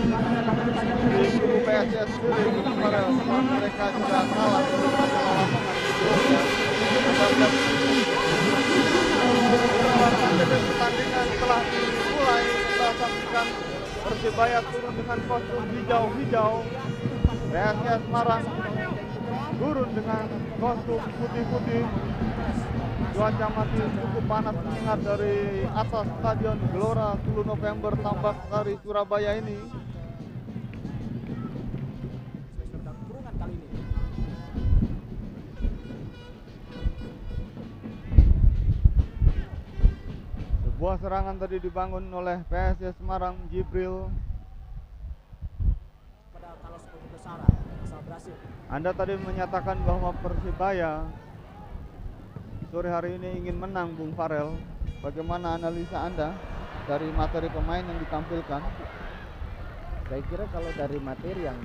di kubu PSIS sendiri Farel mereka juga kalah dari Persela Lamongan sebelumnya. Pertandingan telah dimulai, kita saksikan Persibaya turun dengan kostum hijau-hijau, PSIS Semarang turun dengan kostum putih-putih. Cuaca masih cukup panas menyengat dari atas Stadion Gelora 10 November Tambak Sari Surabaya ini. Sebuah serangan tadi dibangun oleh PSIS Semarang, Jibril. Anda tadi menyatakan bahwa Persibaya sore hari ini ingin menang, Bung Farel. Bagaimana analisa Anda dari materi pemain yang ditampilkan? Saya kira kalau dari materi yang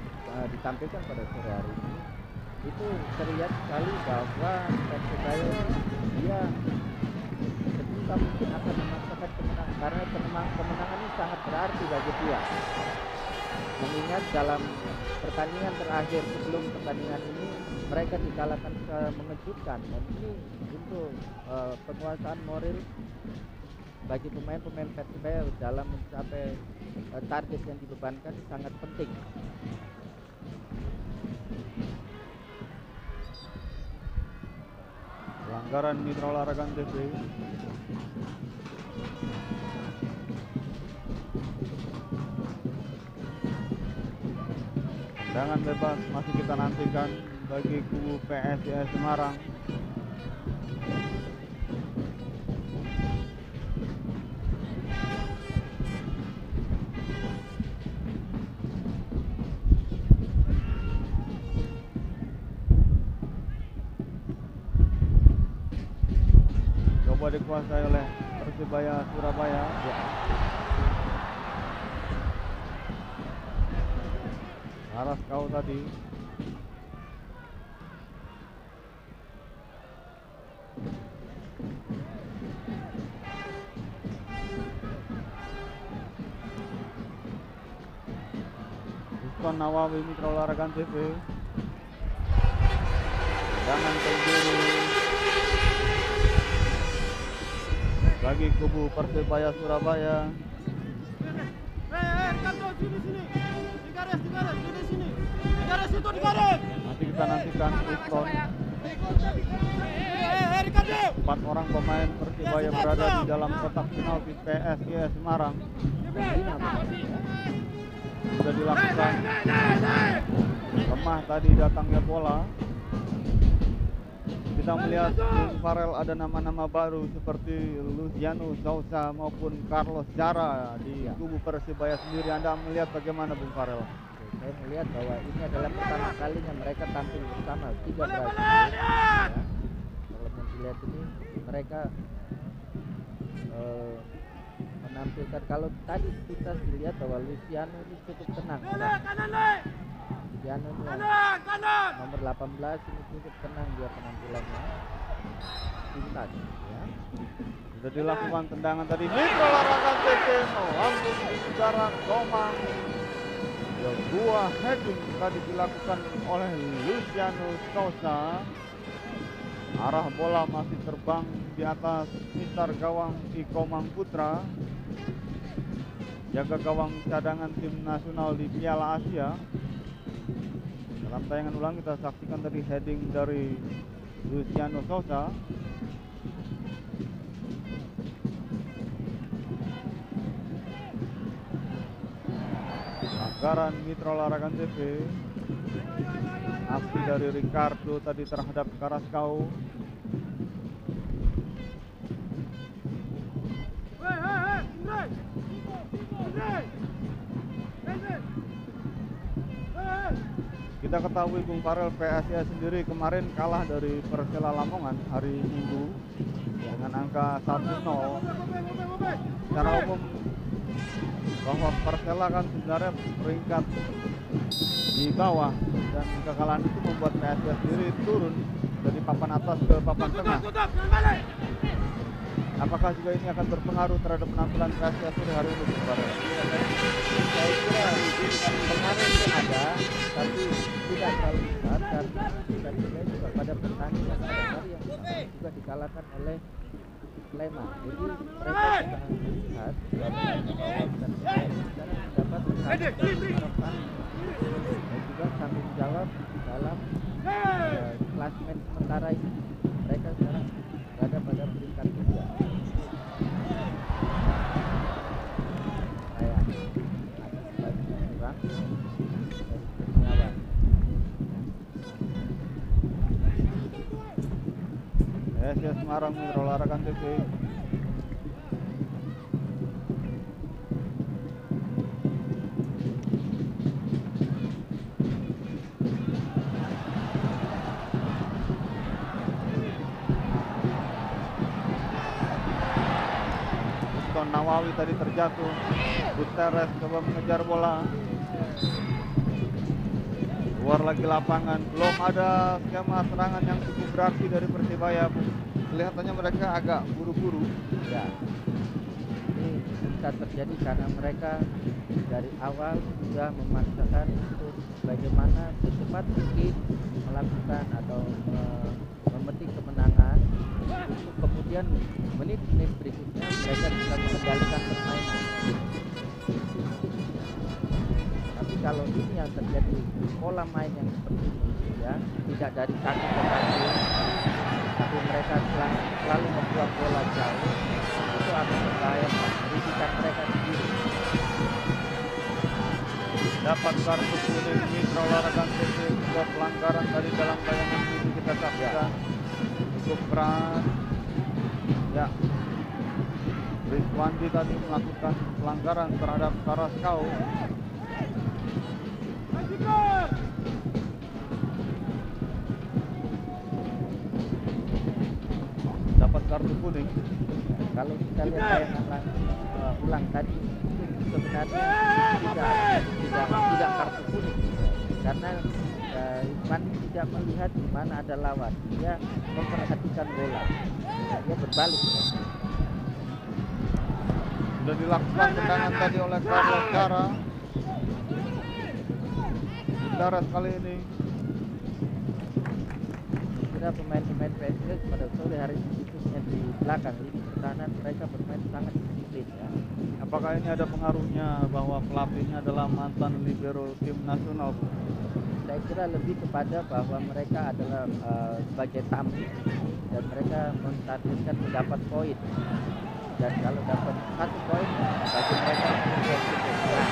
ditampilkan pada sore hari ini, itu terlihat sekali bahwa Persibaya dia sebisa mungkin akan memaksakan kemenangan, karena kemenangan ini sangat berarti bagi dia. Mengingat dalam pertandingan terakhir sebelum pertandingan ini mereka dikalahkan mengejutkan, dan ini untuk penguasaan moral bagi pemain-pemain Persibaya dalam mencapai target yang dibebankan sangat penting. Pelanggaran Mitra Olahraga TV. Tendangan bebas masih kita nantikan bagi kubu PSIS Semarang. Coba dikuasai oleh Persibaya Surabaya. Ya. Aras kau tadi. Uston Nawawi, Mitra Olahraga TV. Jangan penjuru bagi kubu Persibaya Surabaya. Nanti kita nantikan Uston. 4 orang pemain Persibaya berada di dalam kotak penalti PSIS Semarang. Sudah dilakukan. Lemah tadi datangnya bola. Kita melihat Bung Farel ada nama-nama baru seperti Luciano Sousa maupun Carlos Jara di kubu Persibaya sendiri. Anda melihat bagaimana, Bung Farel? Saya melihat bahwa ini adalah pertama kalinya mereka tampil bersama 3 Brazil. Ya. Kalau mau dilihat ini mereka menampilkan, kalau tadi kita dilihat bahwa Luciano ini cukup tenang. Luciano ini nomor 18 ini cukup tenang dia penampilannya. Pintas ya. Sudah dilakukan tendangan tadi. Mitra Olahraga TV melambung di udara Komang. Sebuah heading tadi dilakukan oleh Luciano Sousa. Arah bola masih terbang di atas sekitar gawang Ikomang Putra, jaga gawang cadangan tim nasional di Piala Asia. Dalam tayangan ulang kita saksikan tadi heading dari Luciano Sousa. Pelanggaran Mitra Olahraga TV. Aksi dari Ricardo tadi terhadap Karaskau. Kita ketahui Bung Farel, PSIS sendiri kemarin kalah dari Persela Lamongan hari Minggu dengan angka 1-0. Secara umum bahwa Persela kan sebenarnya peringkat di bawah, dan kekalahan itu membuat PSIS sendiri turun dari papan atas ke papan tengah. Apakah juga ini akan berpengaruh terhadap penampilan PSIS hari ini, Bung Farel? Saya kira tidak terlalu besar karena Persebaya juga pada pertandingan pada hari yang juga dikalahkan oleh Sleman. Jadi mereka sudah melihat bahwa Persebaya ini sekarang mendapat harapan dan juga tanggung jawab dalam klasmen sementara ini. Mereka sekarang berada pada peringkat kedua. Saya lagi kurang Kurniawan. PSIS Semarang Mitra Olahraga TV. Nawawi tadi terjatuh. Gutierrez coba mengejar bola. Keluar lagi lapangan. Belum ada skema serangan yang cukup berarti dari Persibaya. Kelihatannya mereka agak buru-buru. Ya, ini bisa terjadi karena mereka dari awal sudah memaksakan untuk bagaimana secepat mungkin melakukan atau memetik kemenangan, untuk kemudian menit-menit berikutnya mereka bisa mengendalikan permainan. Tapi kalau ini yang terjadi pola main yang seperti ini, ya, tidak dari kaki ke kaki, tapi mereka selalu membuat bola jauh, itu akan membahayakan pendidikan mereka sendiri. Dapat kartu kuning Mitra Olahraga TV. Sebuah pelanggaran tadi dalam tayangan ini kita saksikan. Cukup keras. Ya, Rizwandi tadi melakukan pelanggaran terhadap Karaskau. Dapat kartu kuning. Kalau kita lihat tayangan ulang tadi, sebenarnya tidak kartu kuning, karena Rizwandi tidak melihat di mana ada lawan. Dia memperhatikan bola, dia berbalik. Sudah dilakukan tendangan tadi oleh Carlos Cara. Gutierrez kali ini. Kira pemain-pemain PSIS pada sore hari ini, khususnya di belakang lini pertahanan, mereka bermain sangat disiplin, ya. Apakah ini ada pengaruhnya bahwa pelatihnya adalah mantan libero tim nasional? Saya kira lebih kepada bahwa mereka adalah sebagai tamu dan mereka mentargetkan mendapat poin, dan kalau dapat 1 poin bagi mereka sudah cukup. Nah,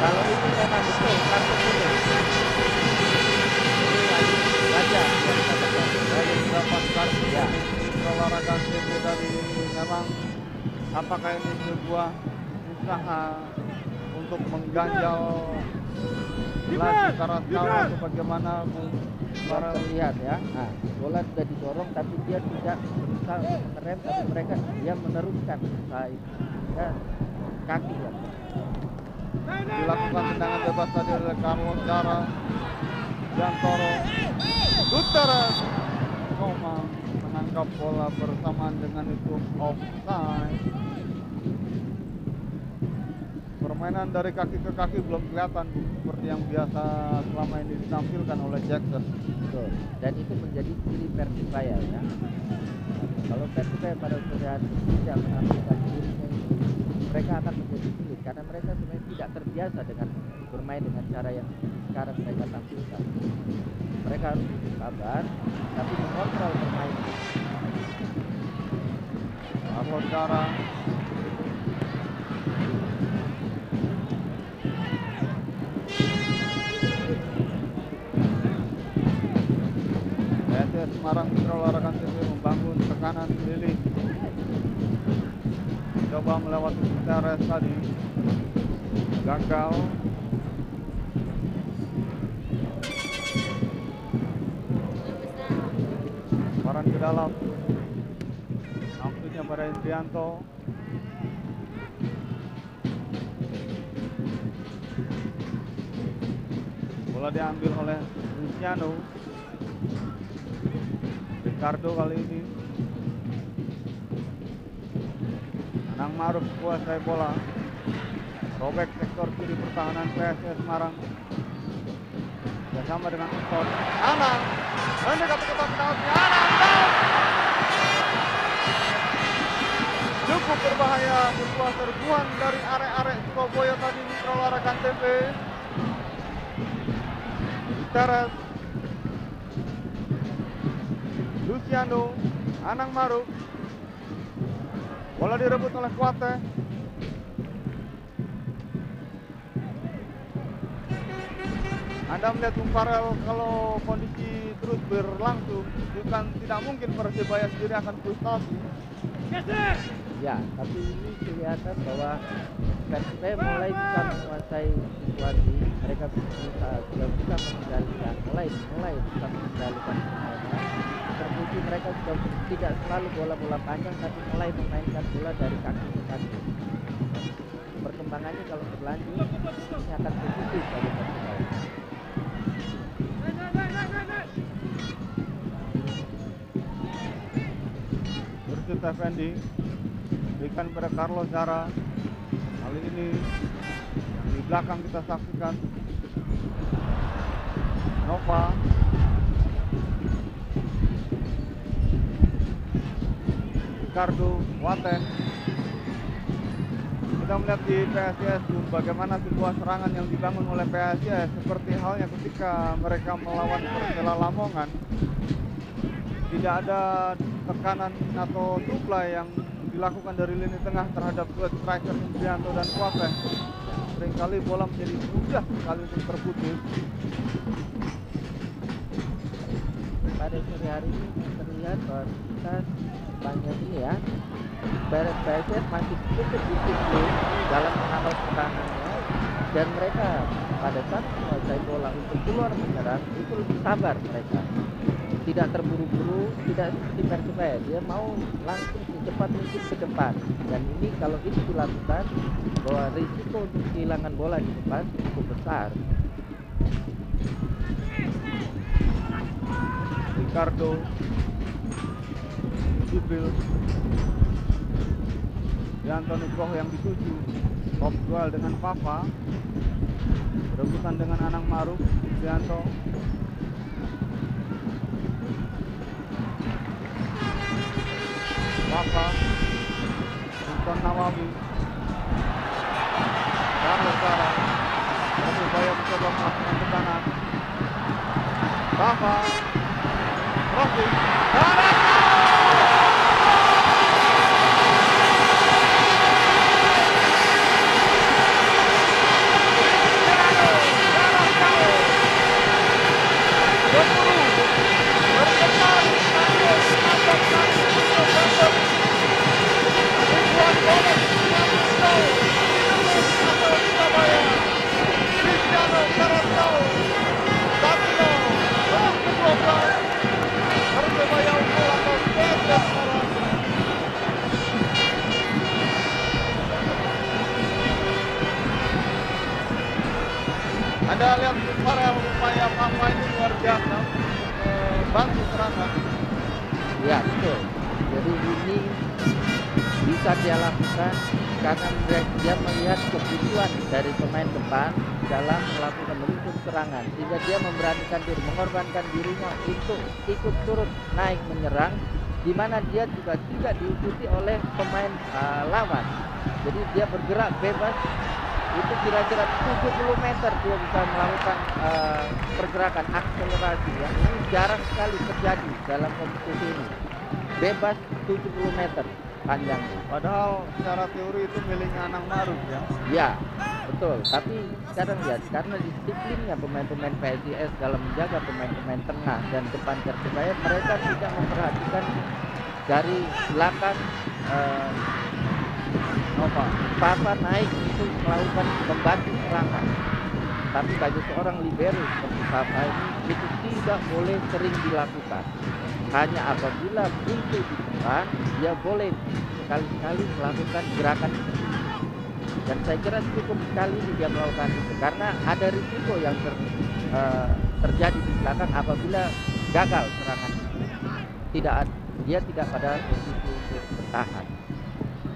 kalau itu memang betul kartu kuning, wajar Dapat kartu ya. Olahraga TV dari memang apakah ini sebuah usaha untuk mengganjal lagi Karaskau atau bagaimana? Para lihat, ya. Nah, bola sudah didorong tapi dia tidak berusaha mengerem, tapi dia meneruskan usaha itu. Ya, kaki, ya. Dilakukan tendangan bebas tadi oleh Carlos Cara. Jantoro. Gutierrez Komang menangkap bola bersamaan dengan itu offside. Permainan dari kaki ke kaki belum kelihatan seperti yang biasa selama ini ditampilkan oleh Jackson. Betul. Dan itu menjadi ciri Persibaya, ya. Kalau Persibaya pada sore hari tidak menampilkan dirinya itu, mereka akan menjadi sulit karena mereka sebenarnya tidak terbiasa dengan bermain dengan cara yang sekarang mereka tampilkan. Mereka harus sabar tapi mengontrol permainan. Carlos Cara. PSIS Semarang Mitra Olahraga TV membangun tekanan Lili. Coba melewati Gutierrez tadi. Gagal. Paran ke dalam. Maksudnya pada Indrianto. Bola diambil oleh Luciano. Ricardo kali ini. Anang Maruf kuasai bola. Robek sektor kiri pertahanan PSIS Semarang. bersama dengan Anton. Anang mendekati kotak penalti. Anang cukup berbahaya, sebuah serbuan dari arek-arek Surabaya tadi. Mitra Olahraga TV Teres Luciano Anang Maruk, bola direbut oleh Kuate. Anda melihat Bung Farel, kalau kondisi terus berlangsung, bukan tidak mungkin Persebaya sendiri akan frustasi. Ya, tapi ini kelihatan bahwa Persebaya mulai bisa menguasai situasi. Mereka sudah bisa mengendalikan, mulai bisa mengendalikan permainan. Terbukti mereka sudah tidak selalu bola-bola panjang, tapi mulai memainkan bola dari kaki ke kaki. Perkembangannya kalau berlanjut ini akan positif bagi Persebaya. Bursit Effendi berikan pada Carlos Zara. Kali ini yang di belakang kita saksikan Nova. Ricardo Waten. Kita melihat di PSIS bagaimana sebuah serangan yang dibangun oleh PSIS, seperti halnya ketika mereka melawan Persela Lamongan. Tidak ada tekanan atau supply yang dilakukan dari lini tengah terhadap dua striker Indrianto dan Kuate. Seringkali bola menjadi mudah sekali untuk terputus. Pada sore hari ini terlihat bahwa kita sepanjang ini ya, PSIS masih cukup disiplin dalam mengawal serangannya, dan mereka pada saat menguasai bola untuk keluar menyerang itu lebih sabar mereka. Tidak terburu-buru, tidak seperti Persebaya, dia mau langsung secepat mungkin ke depan. Dan ini kalau itu dilakukan, bahwa risiko untuk kehilangan bola di depan cukup besar. Ricardo Jibril Yanto Nugroho yang dituju, top duel dengan Papa, berebutan dengan Anang Maruk. Yanto Papa, Sultan Nawawi, Carlos Zara. Persebaya mencoba melakukan tekanan. Papa, crossing, Anda lihat para upaya Papa ini luar biasa, bantu serangan. Ya betul. Jadi ini bisa dia lakukan karena dia melihat kebutuhan dari pemain depan dalam melakukan menuntut serangan, sehingga dia memberanikan diri, mengorbankan dirinya untuk ikut turut naik menyerang, di mana dia juga tidak diikuti oleh pemain lawan. Jadi dia bergerak bebas, itu kira-kira 70 meter dia bisa melakukan pergerakan akselerasi yang ini jarang sekali terjadi dalam kompetisi ini. Bebas 70 meter panjangnya. Padahal secara teori itu miliknya Anang Maruk ya. Ya, betul. Tapi sekarang lihat, karena disiplinnya pemain-pemain PSIS dalam menjaga pemain-pemain tengah dan depan Persebaya, mereka tidak memperhatikan dari belakang Papa naik untuk melakukan membantu serangan. Tapi bagi seorang libero seperti Papa ini, itu tidak boleh sering dilakukan. Hanya apabila buntu di depan, dia boleh sekali-sekali melakukan gerakan seperti itu. Dan saya kira cukup sekali dia melakukan itu, karena ada risiko yang terjadi di belakang apabila gagal serangan. Dia tidak pada posisi untuk bertahan.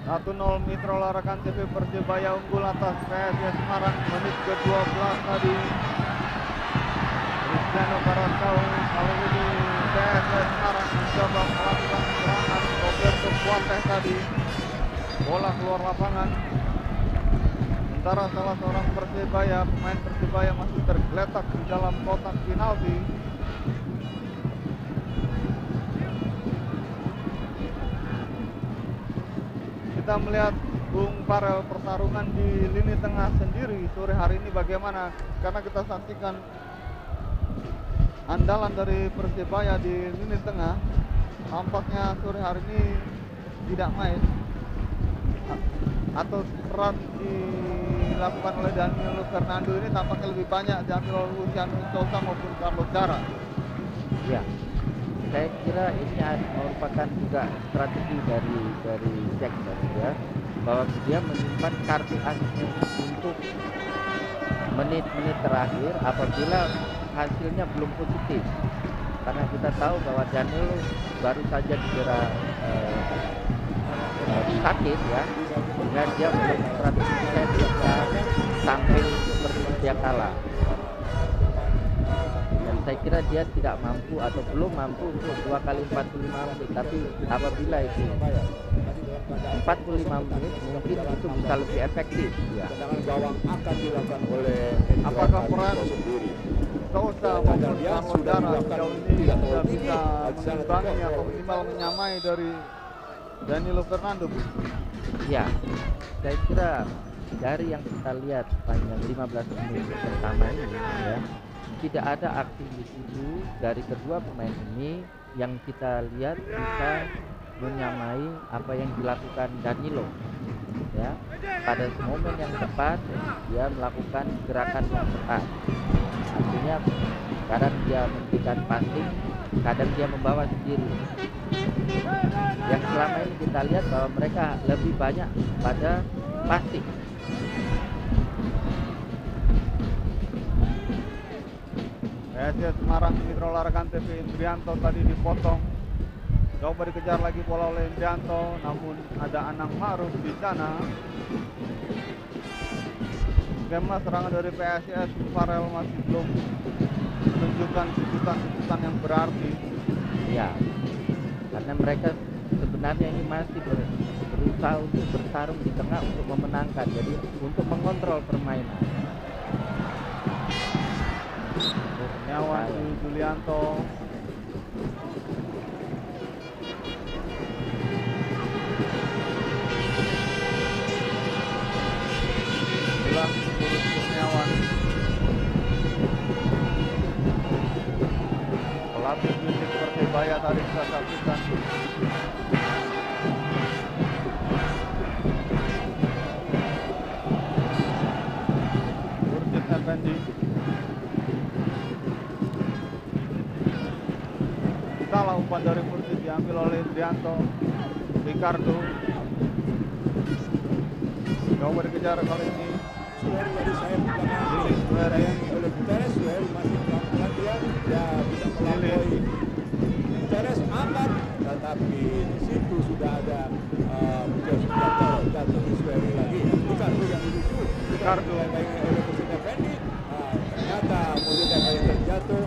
1-0 Mitra Olahraga TV. Persebaya unggul atas PSIS Semarang menit ke-12 tadi. Mardiano Karantau. Kali ini PSS Semarang mencoba melakukan serangan. Roberto Fuentes tadi, bola keluar lapangan. Sementara salah seorang Persebaya, pemain Persebaya masih tergeletak di dalam kotak penalti. Kita melihat Bung Farel pertarungan di lini tengah sendiri sore hari ini bagaimana, karena kita saksikan andalan dari Persebaya di lini tengah tampaknya sore hari ini tidak main, atau peran dilakukan oleh Danilo Fernando ini tampaknya lebih banyak diambil oleh Luciano Sousa maupun Carlos Jara. Ya, saya kira ini merupakan juga strategi dari Jack ya, bahwa dia menyimpan kartu asnya untuk menit-menit terakhir apabila hasilnya belum positif, karena kita tahu bahwa Danilo baru saja dikira sakit ya, sehingga dia strategi bisa tampil seperti dia kalah. Dan saya kira dia tidak mampu atau belum mampu untuk 2 kali 45 menit, tapi apabila itu 45 menit mungkin itu bisa lebih efektif ya. Tendangan gawang akan dilakukan oleh Apakah peran Sousa maupun Carlos Jara sejauh ini sudah bisa mengimbangi atau minimal menyamai dari Danilo Fernando? Ya, saya kira dari yang kita lihat sepanjang 15 menit pertama ini ya, tidak ada aksi individu dari kedua pemain ini yang kita lihat bisa menyamai apa yang dilakukan Danilo ya. Pada momen yang tepat dia melakukan gerakan yang tepat, artinya kadang dia memberikan passing, kadang dia membawa sendiri. Yang selama ini kita lihat bahwa mereka lebih banyak pada passing. PSIS Semarang, Mitra Olahraga TV, Indrianto tadi dipotong. Coba dikejar lagi bola oleh Indrianto, namun ada Anang Ma'ruf di sana. Skema serangan dari PSIS, Farel masih belum menunjukkan kejutan-kejutan yang berarti. Ya, karena mereka sebenarnya ini masih berusaha untuk bertarung di tengah untuk memenangkan, jadi untuk mengontrol permainan. Kurniawan di Julianto. Inilah Kurus Kurniawan, pelatih fisik Persebaya tadi kita saksikan. Urjit Effendi. Salah umpan dari Mursid, diambil oleh Indrianto. Ricardo coba dikejar kali ini. Suheri tadi saya disayangi oleh Guterres. Suheri masih pelan-pelan dia bisa melampaui Guterres aman, tetapi di situ sudah ada jatuh di Suheri lagi. Ricardo yang dituju, Ricardo oleh Mursid Effendi. Ternyata Mursid Effendi terjatuh.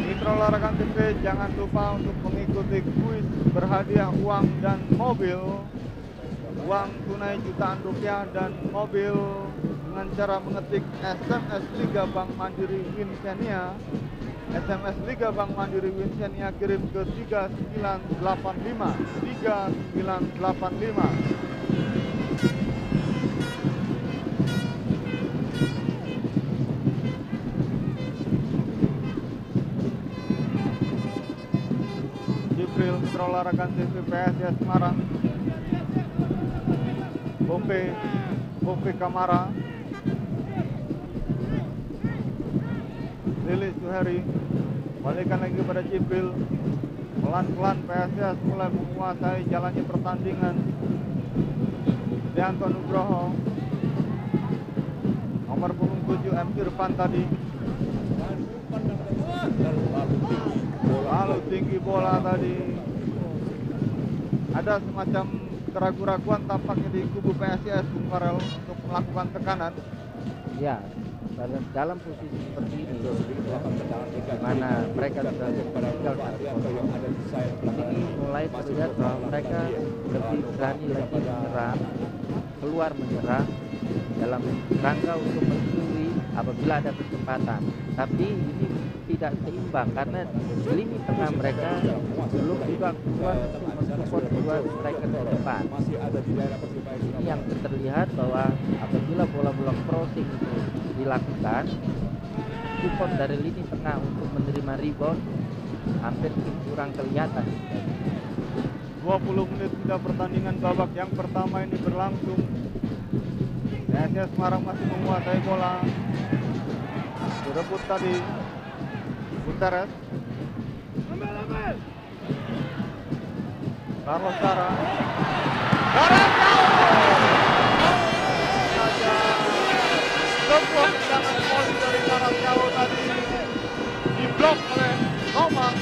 Mitra Olahraga TV, jangan lupa untuk mengikuti kuis berhadiah uang dan mobil, uang tunai jutaan rupiah dan mobil dengan cara mengetik SMS Liga Bank Mandiri Winsenia. SMS Liga Bank Mandiri Winsenia kirim ke 3985 3985. Mitra Olahraga TV, PSIS Semarang. Bope Kamara, Lili Suheri, balikan lagi pada Jibril. Pelan-pelan PSIS mulai menguasai jalannya pertandingan. Dianto Nugroho, nomor punggung 7 M. Irfan tadi. Lalu tinggi bola tadi. Ada semacam keraguan-keraguan tampaknya di kubu PSIS Bung Farel untuk melakukan tekanan. Ya, dalam posisi seperti ini, di mana mereka sudah tinggal satu kosong, ini mulai terlihat bahwa mereka lebih berani lagi menyerang, keluar menyerang dalam rangka untuk mencuri apabila ada kesempatan. Tapi ini tidak seimbang karena lini tengah mereka belum juga kuat untuk mensupport dua striker di depan. Ini yang terlihat bahwa apabila bola-bola crossing itu dilakukan, support dari lini tengah untuk menerima rebound hampir kurang kelihatan. 20 menit sudah pertandingan babak yang pertama ini berlangsung. PSIS Semarang masih menguasai bola. Direbut tadi Guterres. Carlos Cara. Saja sebuah tendangan volley dari jarak jauh tadi diblok oleh Komang.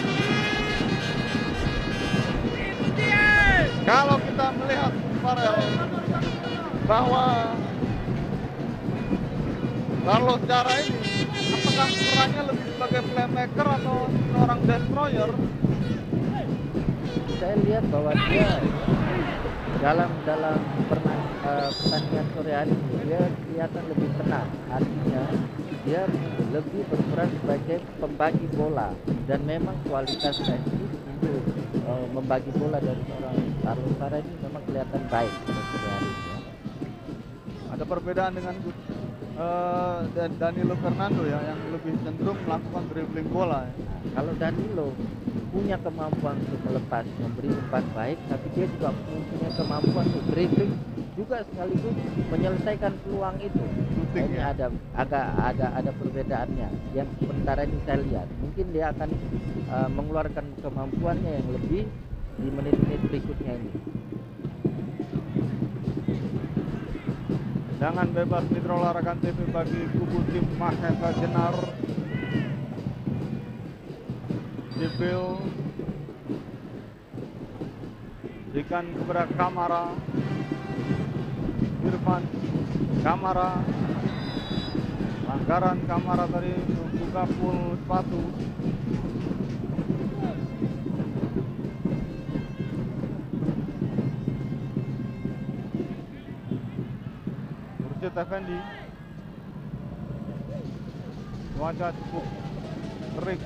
Kalau kita melihat Farel bahwa Carlos Cara ini apakah perannya lebih sebagai playmaker atau seorang destroyer? Saya lihat bahwa dia dalam pertandingan sore hari ini dia kelihatan lebih tenang, artinya dia lebih berperan sebagai pembagi bola dan memang kualitas teknis untuk membagi bola dari seorang Carlos Cara ini memang kelihatan baik sore hari ini. Ada perbedaan dengan Danilo Fernando ya, yang lebih cenderung melakukan dribbling bola. Kalau Danilo punya kemampuan untuk melepas, memberi umpan baik, tapi dia juga mempunyai kemampuan untuk dribbling juga sekaligus menyelesaikan peluang itu. Ini ada perbedaannya. Yang sementara ini saya lihat, mungkin dia akan mengeluarkan kemampuannya yang lebih di menit-menit berikutnya ini. Tendangan bebas Mitra Olahraga TV bagi kubu tim Mahesa Jenar. Jibril berikan kepada Kamara. Irfan Kamara. Pelanggaran Kamara tadi membuka full sepatu. Effendi. Cuaca cukup terik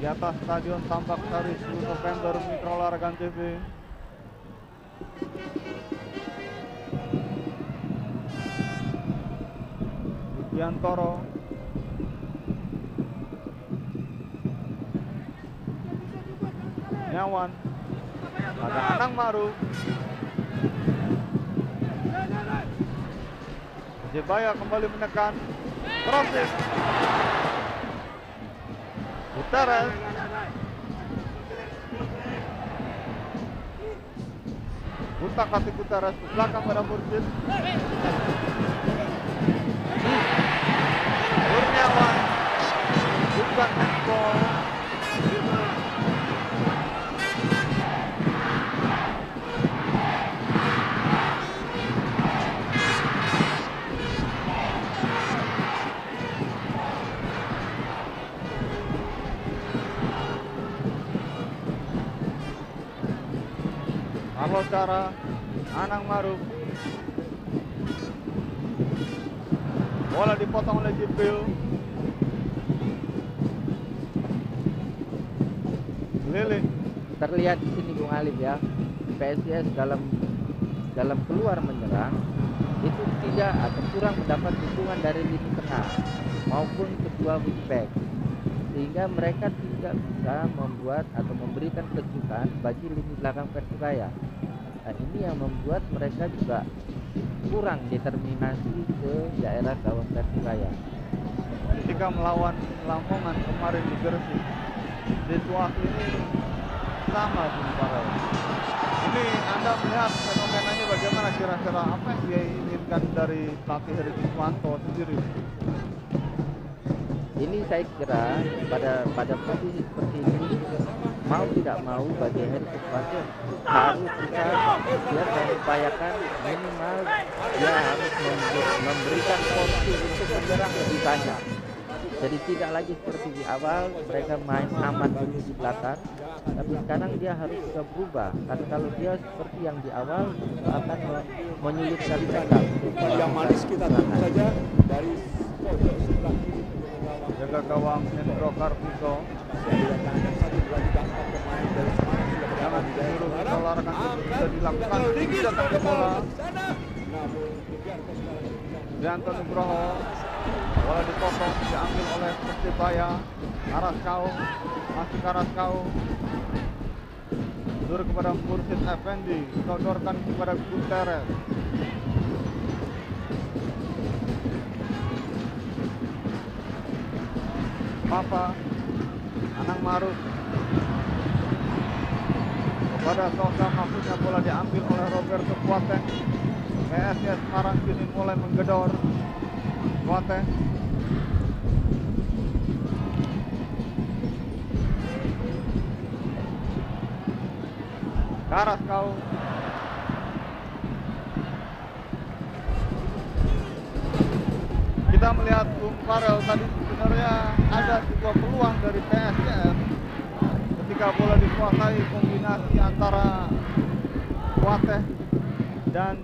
di atas Stadion Tambak Sari 10 November Mitra Olahraga TV. Widiantoro. Nyawan. Ada Anang Maru. Jebaya kembali menekan, crossing, Guterres, utak hati Guterres ke belakang pada Mursid, Kurniawan, bukan handball. Carlos Cara, Anang Maruf. Bola dipotong oleh Jibril. Liling. Terlihat di sini Bung Alif ya, PSIS dalam keluar menyerang itu tidak atau kurang mendapat dukungan dari lini tengah maupun kedua wingback, sehingga mereka tidak bisa membuat atau memberikan kejutan bagi lini belakang Persibaya. Nah, ini yang membuat mereka juga kurang determinasi ke daerah gawang Persibaya. Ketika melawan Lamongan kemarin di Gresik, situasi ini sama Bung Farel. Ini Anda melihat fenomenanya bagaimana, kira-kira apa yang dia inginkan dari pelatih Heri Iswanto sendiri? Ini saya kira pada posisi seperti ini mau tidak mau bagi Heri Kriswanto harus kita dia mengupayakan minimal dia harus memberikan porsi untuk menyerang lebih banyak. Jadi tidak lagi seperti di awal mereka main aman dulu di belakang, tapi sekarang dia harus juga berubah. Karena kalau dia seperti yang di awal akan menyulitkan mereka untuk Yang manis kita tunggu saja dari pojok sebelah kiri Jaga gawang Hendro Kartiko. Jangan disuruh olahraga bisa dilakukan. Tidak pakai bola. Rianto Nugroho. Bola dipotong, diambil oleh Persebaya. Karaskau, masih Karaskau. Mundur kepada Mursid Effendi, sodorkan kepada Guterres. Papa, Anang Marus. Kepada Sosa, maksudnya bola diambil oleh Roberto Kuateng. PSIS Semarang kini mulai menggedor. Kuateng. Karaskau. Kita melihat Bung Farel tadi sebenarnya ada sebuah peluang dari PSIS ketika bola dikuasai kombinasi antara Kuateh dan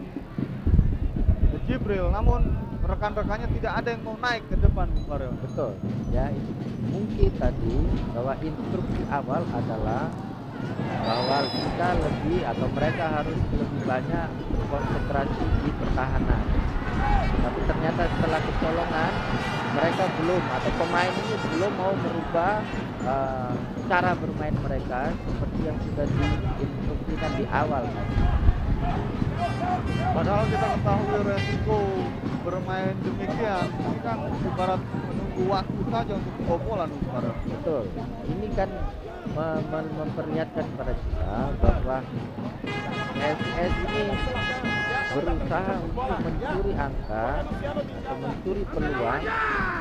Jibril, namun rekan-rekannya tidak ada yang mau naik ke depan, Bung Farel. betul ya, itu mungkin tadi bahwa instruksi awal adalah bahwa kita lebih atau mereka harus lebih banyak konsentrasi di pertahanan, tapi ternyata setelah kecolongan mereka belum atau pemain ini belum mau merubah cara bermain mereka seperti yang sudah diinstruksikan di awal kan. Padahal kita ketahui resiko bermain demikian, ini kan ibarat menunggu waktu saja untuk kebobolan, Bung Farel. Betul, ini kan memperlihatkan kepada kita bahwa PSIS ini berusaha untuk mencuri angka atau mencuri peluang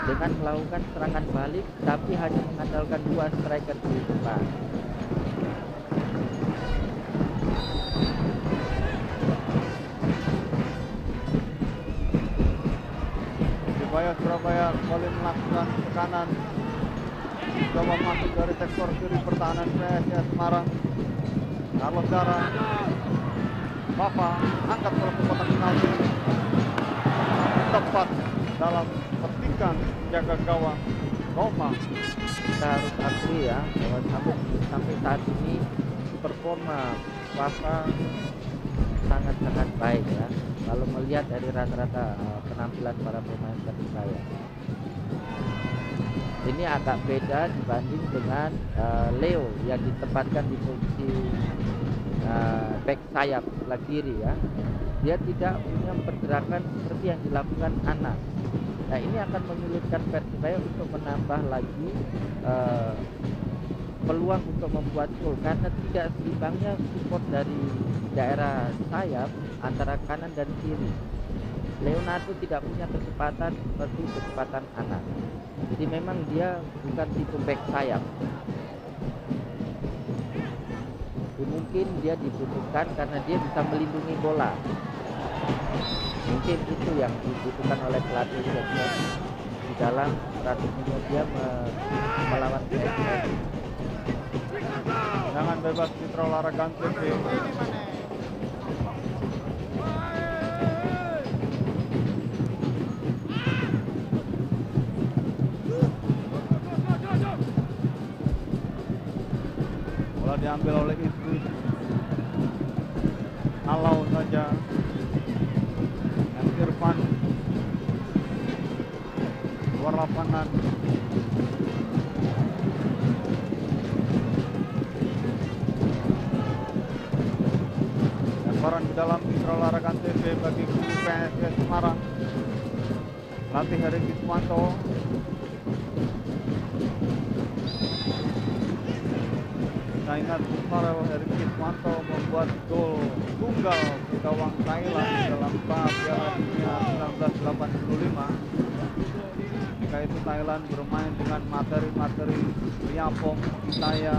dengan melakukan serangan balik, tapi hanya mengandalkan 2 striker di depan. Persebaya Surabaya kembali melakukan tekanan, coba masuk dari sektor kiri pertahanan PSIS Semarang. Carlos Dara, Papa angkat bola ke kotak penalti, tepat dalam petikan jaga gawang Roma. Kita harus akui ya bahwa sampai saat ini performa Papa sangat-sangat baik ya kalau melihat dari rata-rata penampilan para pemain Persebaya. Ini agak beda dibanding dengan Leo yang ditempatkan di posisi back sayap sebelah kiri ya. Dia tidak punya pergerakan seperti yang dilakukan Anas. Nah, ini akan menyulitkan Persebaya untuk menambah lagi peluang untuk membuat gol karena tidak seimbangnya support dari daerah sayap antara kanan dan kiri. Leonardo tidak punya kecepatan seperti kecepatan Anas. Jadi memang dia bukan tipe back sayap. Mungkin dia dibutuhkan karena dia bisa melindungi bola. Mungkin itu yang dibutuhkan oleh pelatih di dalam strateginya dia melawan PSIS. Jangan bebas Mitra Olahraga TV. Bola diambil oleh Idris. Halau saja. Yang Irfan luar lapangan. Lemparan di dalam Mitra Olahraga TV bagi kubu PSIS Semarang. Latih Heri Kriswanto. Saya ingat Farel Heri Kriswanto membuat gol tunggal di gawang Thailand dalam Piala Dunia 1985. Ketika itu Thailand bermain dengan materi-materi Priapong, Pitaya.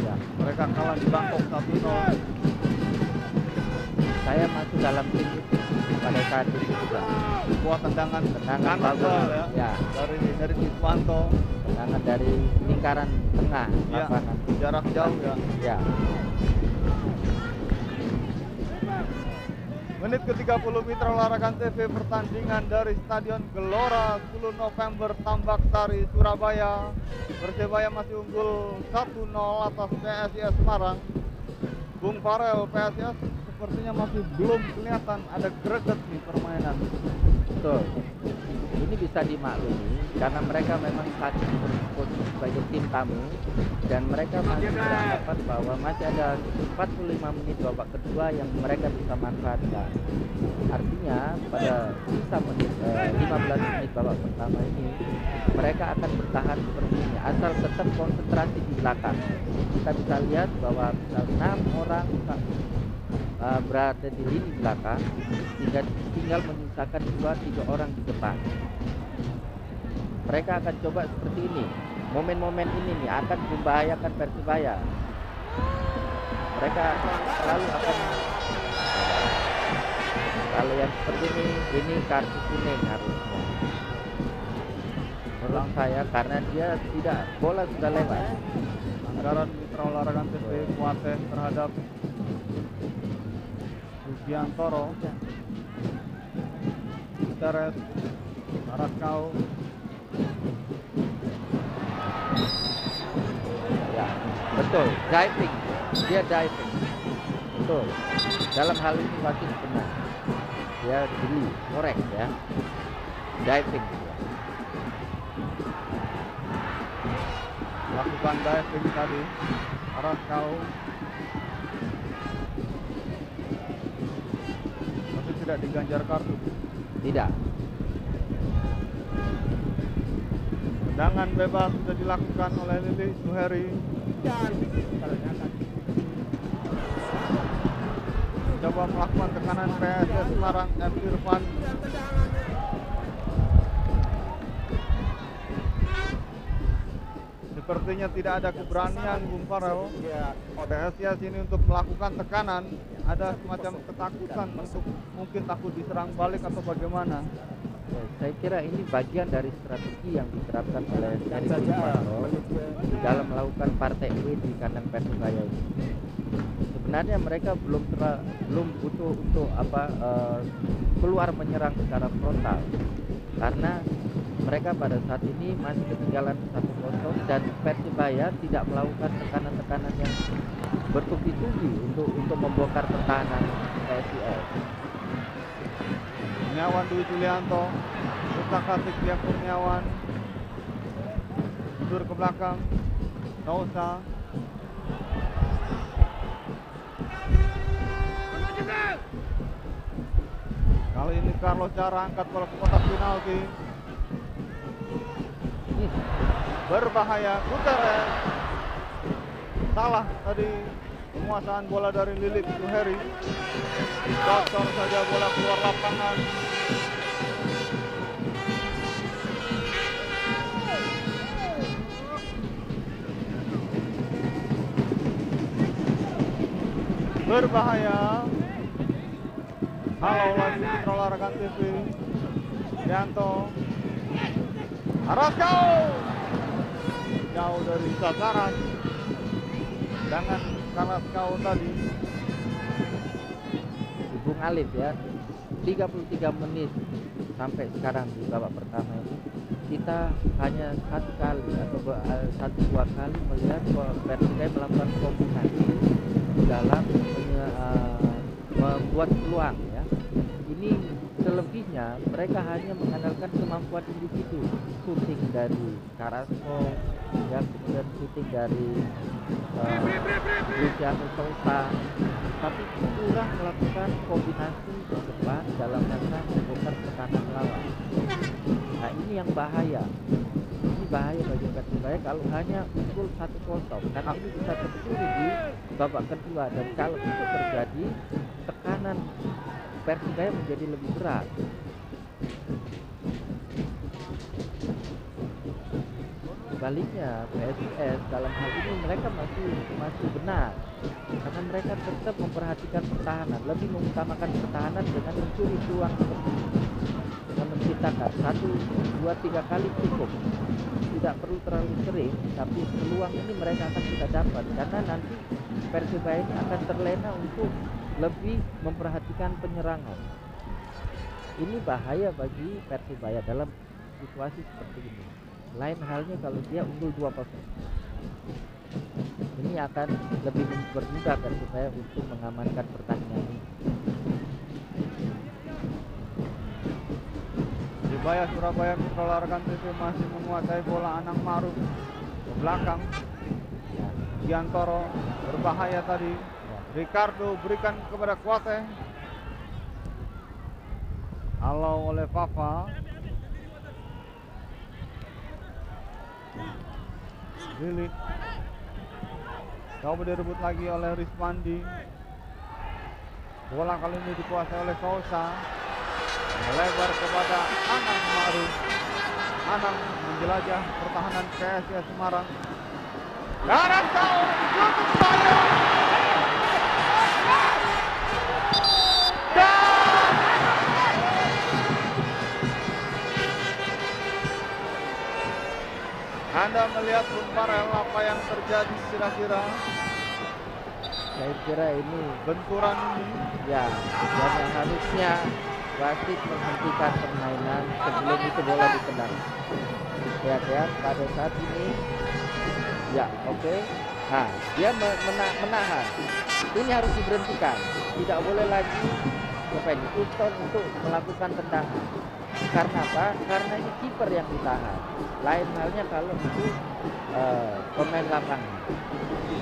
Ya, Mereka kalah di Bangkok 1-0. saya masuk dalam tim itu pada saat itu juga. Sebuah tendangan Tendangan kanan bagus. gol ya, Ya, dari Iswanto. tendangan dari lingkaran tengah Ya, lapangan. jarak jauh ya. Ya, Menit ke-30 Mitra Olahraga TV, pertandingan dari Stadion Gelora 10 November Tambak Sari, Surabaya. Persebaya masih unggul 1-0 atas PSIS Semarang. Bung Farel, PSIS sepertinya masih belum kelihatan ada greget nih permainan. betul. Ini bisa dimaklumi karena mereka memang saat ini berposisi sebagai tim tamu dan mereka masih beranggapan bahwa masih ada 45 menit babak kedua yang mereka bisa manfaatkan. Artinya pada sisa menit 15 menit babak pertama ini mereka akan bertahan seperti ini asal tetap konsentrasi di belakang. Kita bisa lihat bahwa 6 orang berada di lini belakang sehingga tinggal menyisakan 2-3 orang di depan. Mereka akan coba seperti ini. Momen-momen ini nih akan membahayakan Persibaya. Mereka selalu akan, kalau yang seperti ini kartu kuning harusnya. Menurut saya karena dia tidak, bola sudah lewat. Anggaran Mitra Olahraga TV Kuateh terhadap Sugiantoro, Gutierrez, Araskau. Ya, betul, diving, dia diving, betul. Dalam hal ini wasit benar, dia jeli, korek ya, diving. Lakukan diving tadi, Araskau. Tapi tidak diganjar kartu. Tidak, Tendangan bebas sudah dilakukan oleh Lili Suheri. Coba melakukan tekanan PSIS Semarang, M. Irfan. Sepertinya tidak ada keberanian Bung Farel PSIS ini untuk melakukan tekanan. Ada semacam ketakutan untuk mungkin takut diserang balik atau bagaimana. ya, saya kira ini bagian dari strategi yang diterapkan oleh Eri Suparno dalam melakukan partai W di kandang Persibaya ini. Sebenarnya mereka belum butuh untuk keluar menyerang secara frontal karena mereka pada saat ini masih ketinggalan 1-0 dan Persibaya tidak melakukan tekanan-tekanan yang bertubi-tubi untuk membongkar pertahanan PSIS. Kurniawan Dwi Julianto, Utak Atik Dia Kurniawan, mundur ke belakang, Nausa. Kali ini Carlos Cara angkat bola ke kotak penalti. Berbahaya, Gutierrez. Salah tadi penguasaan bola dari Lilik Suheri. Kotor saja bola keluar lapangan. Berbahaya. Halo lagi Mitra Olahraga TV. Yanto. Araskau. Jauh dari sasaran. Jangan Araskau tadi. Bung Alif ya, 33 menit sampai sekarang di babak pertama ini kita hanya satu kali atau dua kali melihat Persibaya melakukan kombinasi dalam membuat peluang ya. Ini selebihnya mereka hanya mengandalkan kemampuan individu, shooting dari Carrasco ya, kemudian shooting dari Luciano Sousa, tapi kurang melakukan kombinasi di depan dalam rangka membongkar tekanan lawan. Nah ini yang bahaya. Ini bahaya bagi Persibaya kalau hanya unggul 1-0 karena ini bisa terjadi di babak kedua dan kalau itu terjadi tekanan Persibaya menjadi lebih berat. sebaliknya PSIS dalam hal ini mereka masih benar, karena mereka tetap memperhatikan pertahanan, lebih mengutamakan pertahanan dengan mencuri peluang seperti ini, dengan menciptakan 1, 2, 3 kali cukup, tidak perlu terlalu sering, tapi peluang ini mereka akan bisa dapat karena nanti Persebaya ini akan terlena untuk lebih memperhatikan penyerangan. Ini bahaya bagi Persebaya dalam situasi seperti ini. Lain halnya kalau dia unggul 2-0. Ini akan lebih mempermudah Persebaya untuk mengamankan pertandingan ini. Persibaya Surabaya Mitra Olahraga TV masih menguasai bola. Anang Maruf ke belakang. Ya, Giantoro berbahaya tadi. ya. Ricardo berikan kepada Kuate. Halau oleh Fafa. Lili. Coba direbut lagi oleh Rizwandi. Bola kali ini dikuasai oleh Sousa. Melebar kepada Anang Maruf. Anang menjelajah pertahanan PSIS Semarang. Kanan kau tutup saya. Anda melihat Bung Farel apa yang terjadi kira-kira? Saya kira ini Benturan ini ya, dan yang harusnya wasit menghentikan permainan sebelum itu bola ditendang. Ya, pada saat ini ya oke. Nah, dia menahan. Ini harus diberhentikan. Tidak boleh lagi Houston untuk melakukan tendangan. Karena apa? Karena ini kiper yang ditahan. Lain halnya kalau itu pemain lapangan.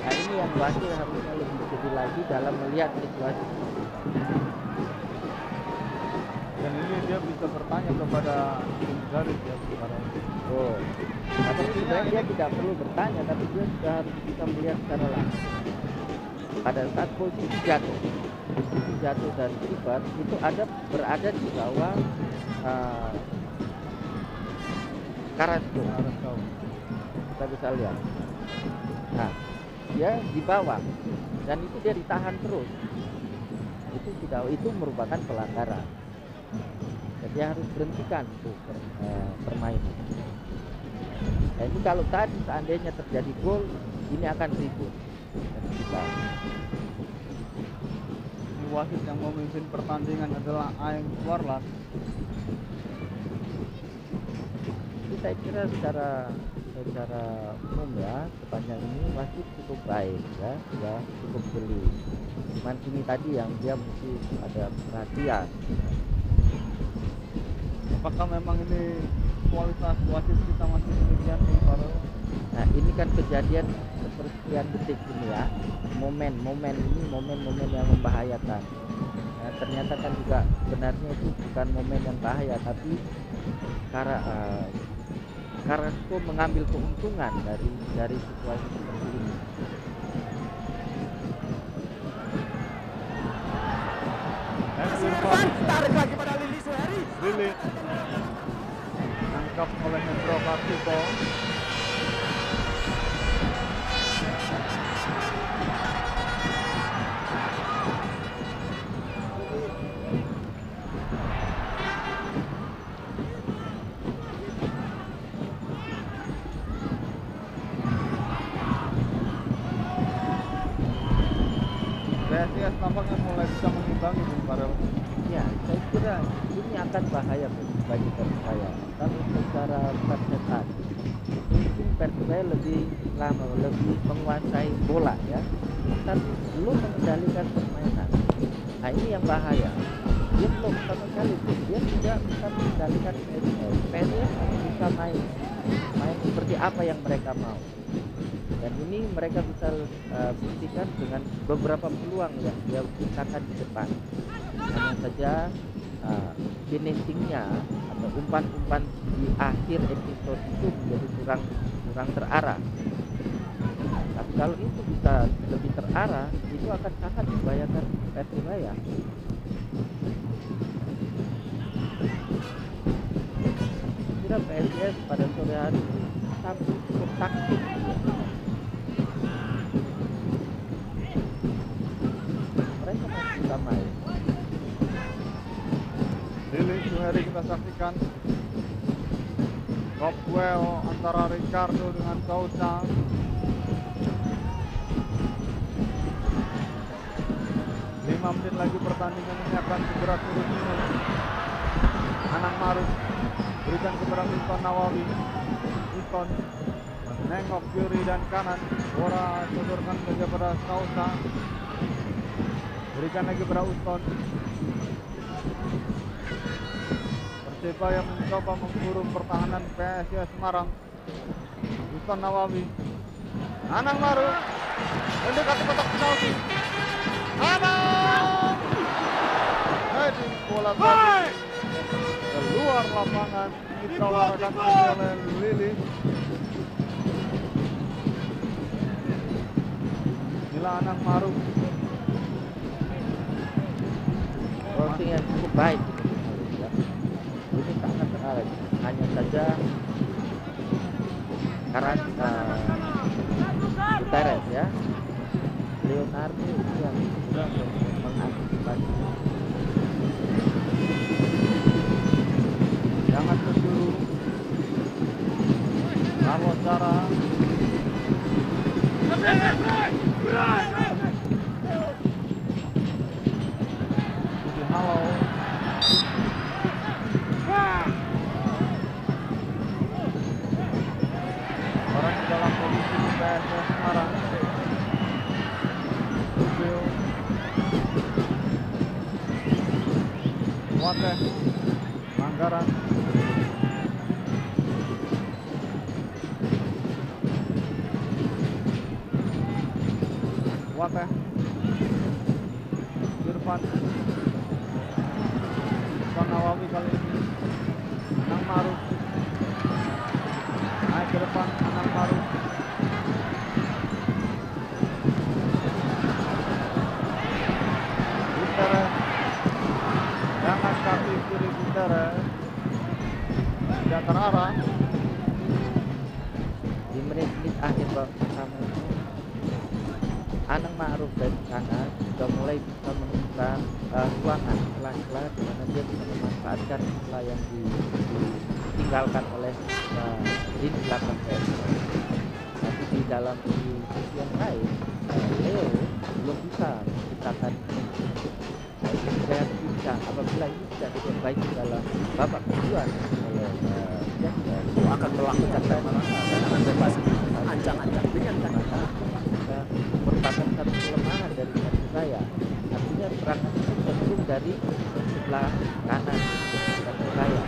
Nah, ini yang wasit harusnya lebih jeli lagi dalam melihat situasi. dan ini dia bisa bertanya kepada tim garis ya sekarang. Oh, tapi sebenarnya dia tidak perlu bertanya, tapi dia sudah harus bisa melihat secara langsung. Pada saat posisi jatuh dan kiper itu berada di bawah Carrasco. Kita bisa lihat. Nah, dia di bawah dan itu dia ditahan terus. Itu merupakan pelanggaran. Jadi harus berhentikan untuk permainan. Nah, ini kalau tadi seandainya terjadi gol, ini akan ribut. Ini wasit yang memimpin pertandingan adalah Aeng Warlas. Jadi saya kira secara umum ya, sepanjang ini wasit cukup baik ya cukup jeli. Cuman ini tadi yang dia mesti ada perhatian. Apakah memang ini kualitas wasit kita masih demikian, Bung Farel? Nah, ini kan kejadian sepersekian detik ini ya, momen yang membahayakan. Nah, ternyata kan juga sebenarnya itu bukan momen yang bahaya, tapi Carrasco mengambil keuntungan dari situasi seperti ini. Tarik lagi pada Lili Suheri. Lili nangkap oleh Hendro Kartiko. PSIS nampaknya mulai bisa mengimbangi, Bung Farel. Ya, saya kira ini akan bahaya bagi Persebaya. Kalau secara persetan, mungkin Persebaya lebih lama, lebih menguasai bola ya, tapi belum mengendalikan permainan. Nah, ini yang bahaya. Dia belum sama sekali, dia tidak bisa mengendalikan PSIS. PSIS bisa main seperti apa yang mereka mau. Dan ini mereka bisa buktikan dengan beberapa peluang yang dia ciptakan di depan. Hanya saja finishingnya atau umpan-umpan di akhir episode itu menjadi kurang terarah. Nah, tapi kalau itu bisa lebih terarah, itu akan sangat membahayakan Persebaya. Kira PSIS pada sore hari ini tapi cukup taktik dia. Mereka masih bisa main. Lili Suheri kita saksikan. Top duel antara Ricardo dengan Sousa. 5 menit lagi pertandingan ini akan segera turun minum. Anang Maruf berikan kepada Winston Nawawi. Winston menengok kiri dan kanan. Bola sodorkan saja pada Sousa. Berikan lagi pada Winston. Persebaya mencoba mengurung pertahanan PSIS Semarang. Winston Nawawi. Anang Maruf mendekati kotak penalti. Anang heading bola tadi keluar lapangan, ditawarkan oleh Lili. Inilah Anang Maruf. Crossing yang cukup baik ya. Ini sangat menarik. Hanya saja karena Gutierrez ya, Leonardo itu yang bisa mengantisipasi. Jangan kejuru. Carlos Zara. Budi Halo. Orang di dalam posisi PSIS Semarang. Rubio. Wateh. Manggaran. Wateh. Irfan. Nawawi kali ini. Anang Maruf. Naik ke depan Anang Maruf. Gutierrez. Jangan kaki kiri Gutierrez. Tidak terarah. Di menit-menit akhir babak pertama itu Anang Maruf dari sana sudah mulai bisa menemukan ruangan celah-celah di mana dia bisa memanfaatkan celah yang ditinggalkan oleh lini belakang PSIS. Tapi di dalam sisi yang lain, Leo belum bisa menciptakan kreativitas. Apabila ini tidak diperbaiki dalam babak kedua oleh itu akan melakukan tembakan dan akan bebas ancang-ancang dengan kata merupakan satu kelemahan dari Persebaya. Artinya serangan itu cenderung dari sebelah kanan Persebaya.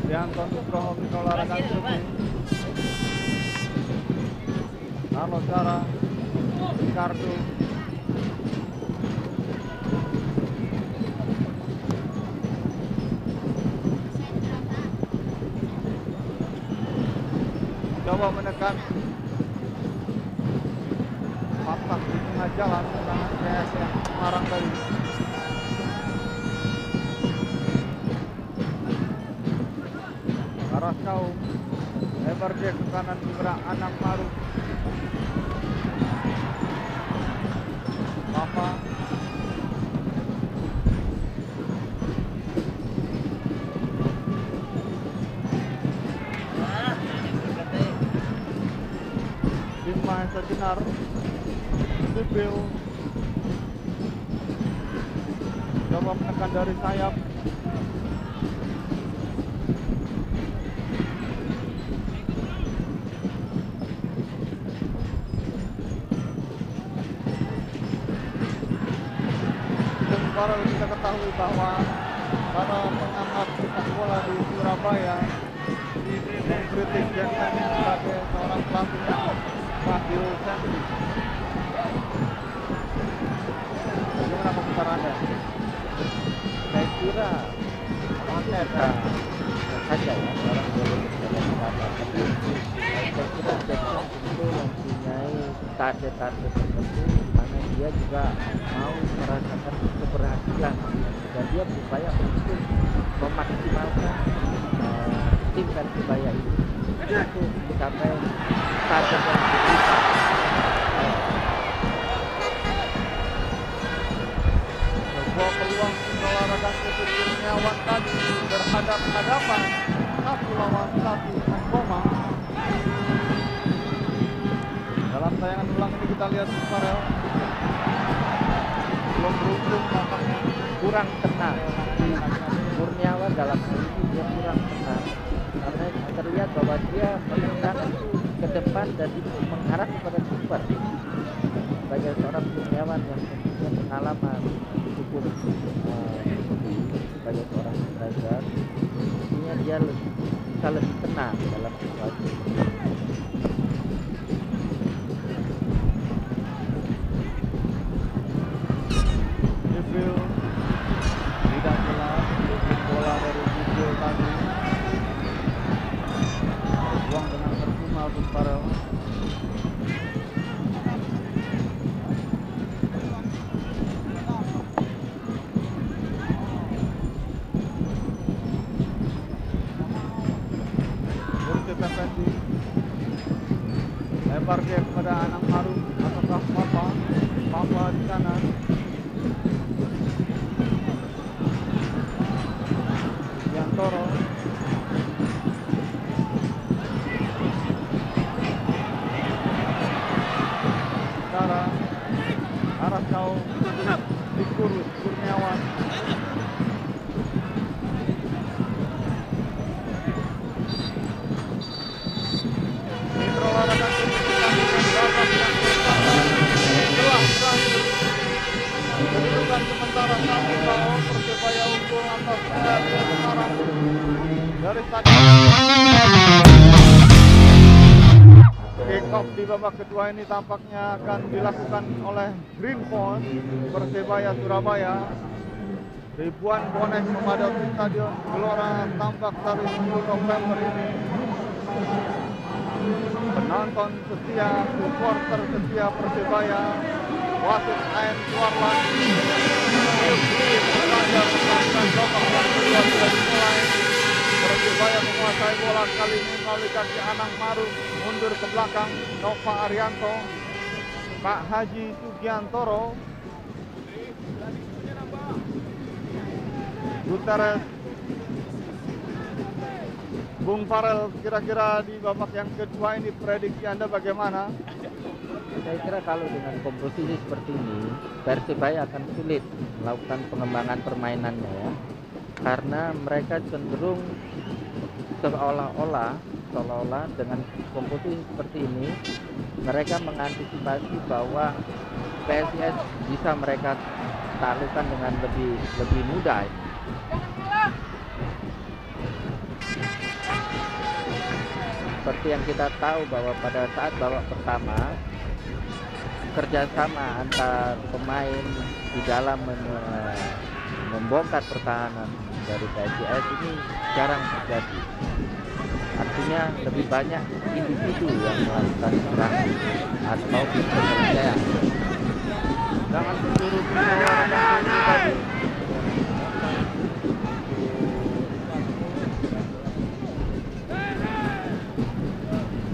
Dianton Nugroho Olahraga Shooting. Carlos Zara. Ricardo. Coba menekan patah di tengah jalan tangan PSIS Semarang tadi. Karaskau lebar dia ke kanan kepada Anang Maruf. Papa Bima sejenar. Sibil coba menekan dari sayap. Para kita ketahui bahwa para pengamat sepak bola di Surabaya mengkritik Jackson sebagai seorang pelatih yang Fadil Sentri. Bagaimana komentar Anda? Saya kira konten saja ya orang boleh berjalan apa, tapi saya kira Jackson tentu mempunyai target-target tertentu di mana dia dia juga mau merasakan keberhasilan dan dia berupaya untuk memaksimalkan tim Persibaya ini untuk mencapai target yang diberikan. Sebuah peluang olahraga untuk Kurniawan tadi berhadap-hadapan 1 lawan 1 Koma. Dalam tayangan ulang ini kita lihat Farel belum beruntung nampaknya, Kurang tenang. Kurniawan dalam hal ini dia kurang tenang karena terlihat bahwa dia menendang itu ke depan dan itu mengarah kepada super. Sebagai seorang Kurniawan yang mempunyai pengalaman cukup sebagai seorang striker, mestinya dia bisa lebih tenang dalam situasi ini. Jibril tidak jelas untuk bola dari Jibril tadi buang dengan percuma untuk Farel. Murti Effendi lebar dia kepada Anang Harum ataukah Papa di sana. Yantoro Dara arah jauh dikurus Kurniawan. Mitra olahraga babak yang pertama telah berakhir. Kedudukan sementara 1-0 Persebaya unggul atas PSIS Semarang dari stadion. Kick off di babak kedua ini tampaknya akan dilakukan oleh Green Point Persebaya Surabaya. Ribuan bonek memadati stadion Gelora Tambak Sari 10 November ini. Penonton setia, supporter setia Persebaya, wasit AN Suarlan, belajar menangkan babak yang kedua sudah dimulai. Persebaya menguasai bola kali ini melalui kaki Anang Marum, mundur ke belakang Nova Arianto, Pak Haji Sugiantoro, Guterres, Bung Farel, kira-kira di babak yang kedua ini prediksi Anda bagaimana? Saya kira kalau dengan komposisi seperti ini, Persibaya akan sulit melakukan pengembangan permainannya ya. Karena mereka cenderung seolah-olah dengan komposisi seperti ini, mereka mengantisipasi bahwa PSIS bisa mereka taklukkan dengan lebih mudah. Seperti yang kita tahu bahwa pada saat babak pertama kerjasama antar pemain di dalam membongkar pertahanan dari PSIS ini jarang terjadi. Artinya lebih banyak individu yang melakukan serangan atau penyelesaian. Jangan disuruh olahraga tadi.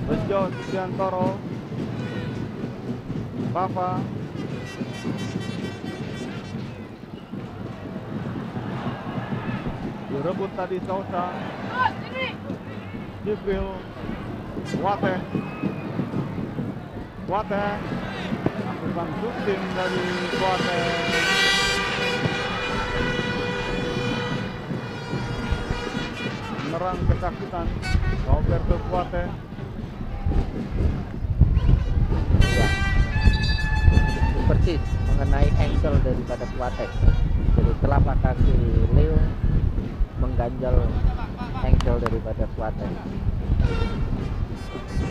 Bejo Sugiantoro, Papa, direbut tadi Sosa, Jibril, Wate, lakukan shooting dari Wate. Menerang kesakitan Roberto Wate. Ya, persis mengenai ankle daripada Kuatek. Jadi telapak kaki Leo mengganjal ankle daripada Kuatek.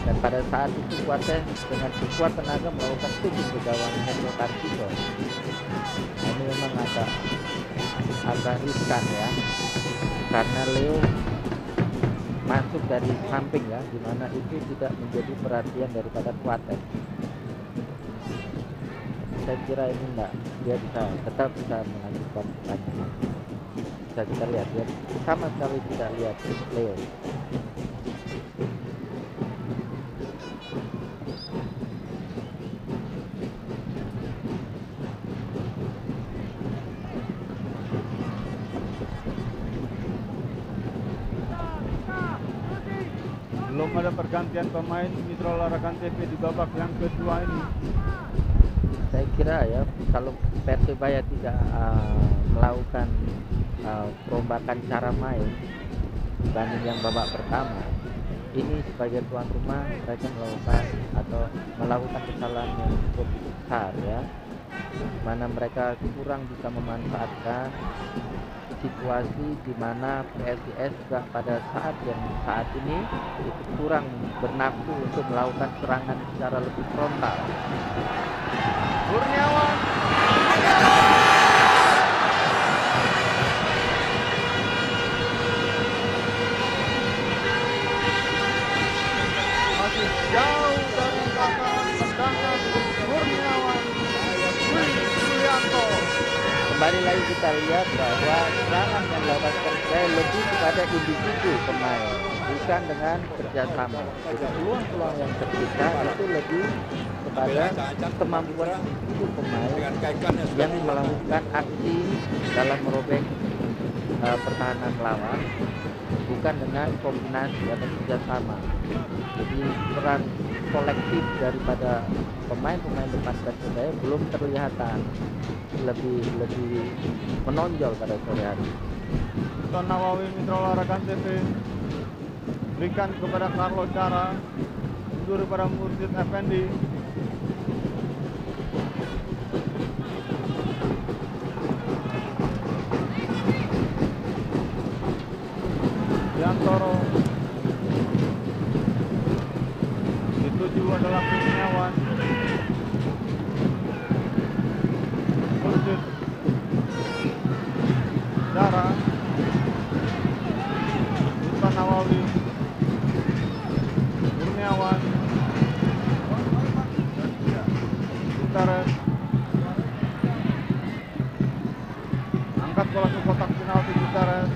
Dan pada saat itu Kuatek dengan sekuat tenaga melakukan shooting ke gawang Hendro Kartiko. Ini memang agak riskan ya, karena Leo masuk dari samping ya, dimana itu tidak menjadi perhatian daripada Kuatek. saya kira ini enggak, dia tetap bisa melanjutkan pertandingan. Bisa kita lihat dia sama sekali tidak lihat Leo. Belum ada pergantian pemain Mitra Olahraga TV di babak yang kedua ini. Saya kira ya kalau Persebaya tidak melakukan perombakan cara main dibanding yang babak pertama, ini sebagai tuan rumah mereka melakukan kesalahan yang cukup besar ya, mana mereka kurang bisa memanfaatkan situasi di mana PSIS juga pada saat ini itu kurang bernafsu untuk melakukan serangan secara lebih frontal. Kurniawan masih jauh dari belakang tendangan Kurniawan Yulianto. Kembali lagi kita lihat bahwa serangan yang dilakukan Persebaya lebih kepada individu pemain, bukan dengan kerjasama. Jadi peluang-peluang yang tercipta itu lebih kepada kemampuan individu pemain yang melakukan aksi dalam merobek pertahanan lawan, bukan dengan kombinasi atau kerjasama. Jadi peran kolektif daripada pemain-pemain depan Persebaya belum terlihatan lebih menonjol pada sore hari. Ton Nawawi Mitra Olahraga TV berikan kepada Carlo Cara, mundur pada Mursid Effendi. Yantoro dituju adalah Kurniawan. Mursid Cara Ton Nawawi Kurniawan Gutares angkat bola ke kotak penalti Gutares.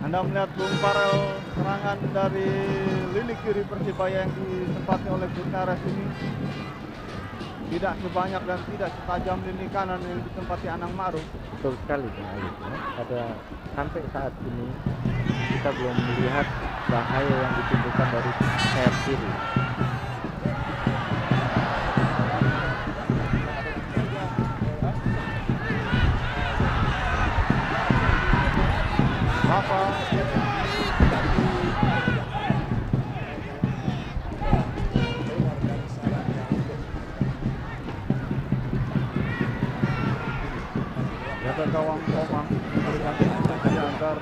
Anda melihat Bung Farel, serangan dari lini kiri Persibaya yang ditempati oleh Gutares ini tidak sebanyak dan tidak setajam lini kanan yang ditempati Anang Ma'ruf. Betul sekali Bung Ali, pada sampai saat ini kita belum melihat bahaya yang ditimbulkan dari sayap kiri. Rafa jaga gawang Komang memberikan instruksi agar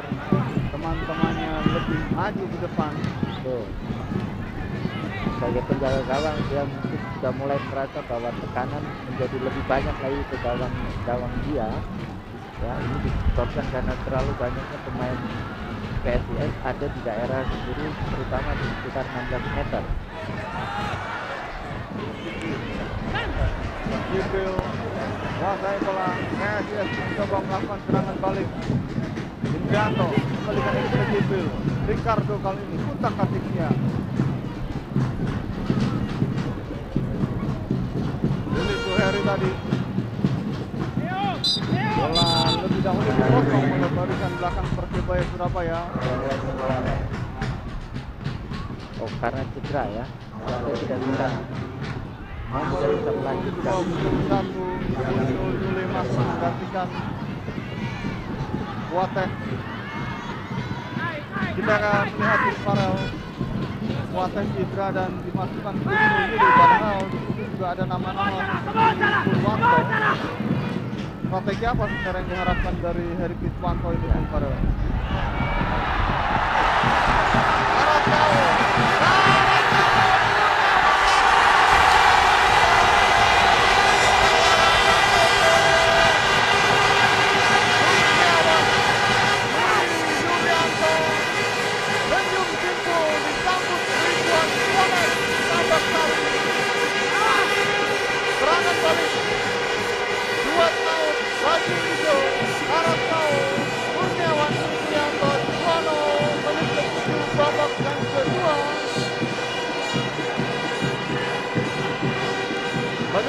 teman-temannya lebih maju ke depan. Tuh. Sebagai penjaga gawang dia mungkin sudah mulai merasa bahwa tekanan menjadi lebih banyak lagi ke gawang dia. Ya, ini disebabkan karena terlalu banyaknya pemain PSIS ada di daerah sendiri, terutama di sekitar 16 meter. Jibril menguasai bola, PSIS mencoba melakukan serangan balik. Indrianto kembalikan ini ke Jibril. Ricardo kali ini putar katiknya. Yuli Suheri tadi. Bola lebih dahulu dipotong oleh barisan belakang Persebaya Surabaya. Oh, karena cedera ya, sampai tidak bisa melanjutkan. 21 Juli masih menggantikan Kuateh. Kita akan melihat di Farel Kuateh cedera dan dimasukkan ke Yuli, padahal di situ juga ada nama-nama Purwanto. Strategi apa sebenarnya yang diharapkan dari Heri Kiswanto ini Bung Farel?